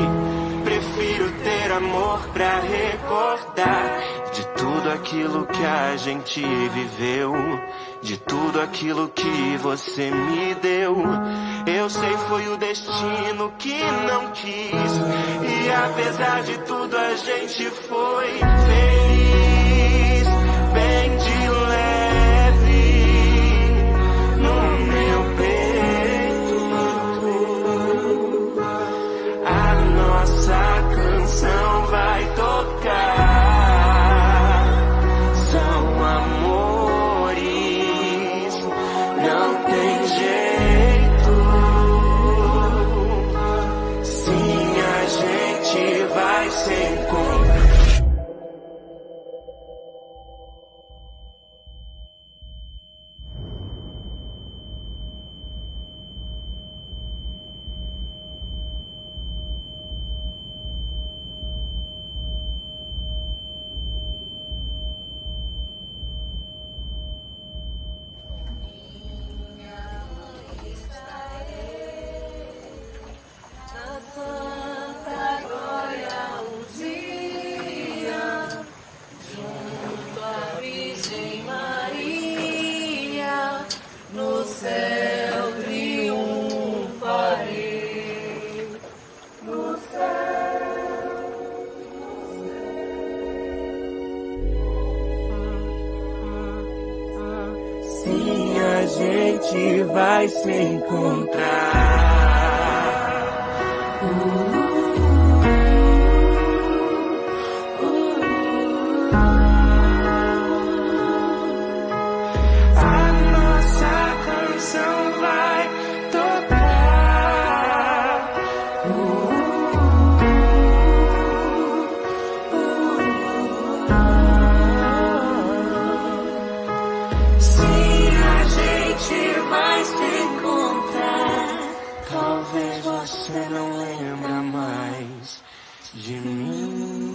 [SPEAKER 2] ter amor pra recordar de tudo aquilo que a gente viveu, de tudo aquilo que você me deu. Eu sei foi o destino que não quis, e apesar de tudo a gente foi feliz, bem de leve no meu peito. A nossa canção vai tocar. São amores, não tem jeito. Sim, a gente vai se encontrar. Sim, a gente vai se encontrar. A nossa canção vai tocar. Sim, a gente vai se encontrar. Talvez você não lembre mais de mim.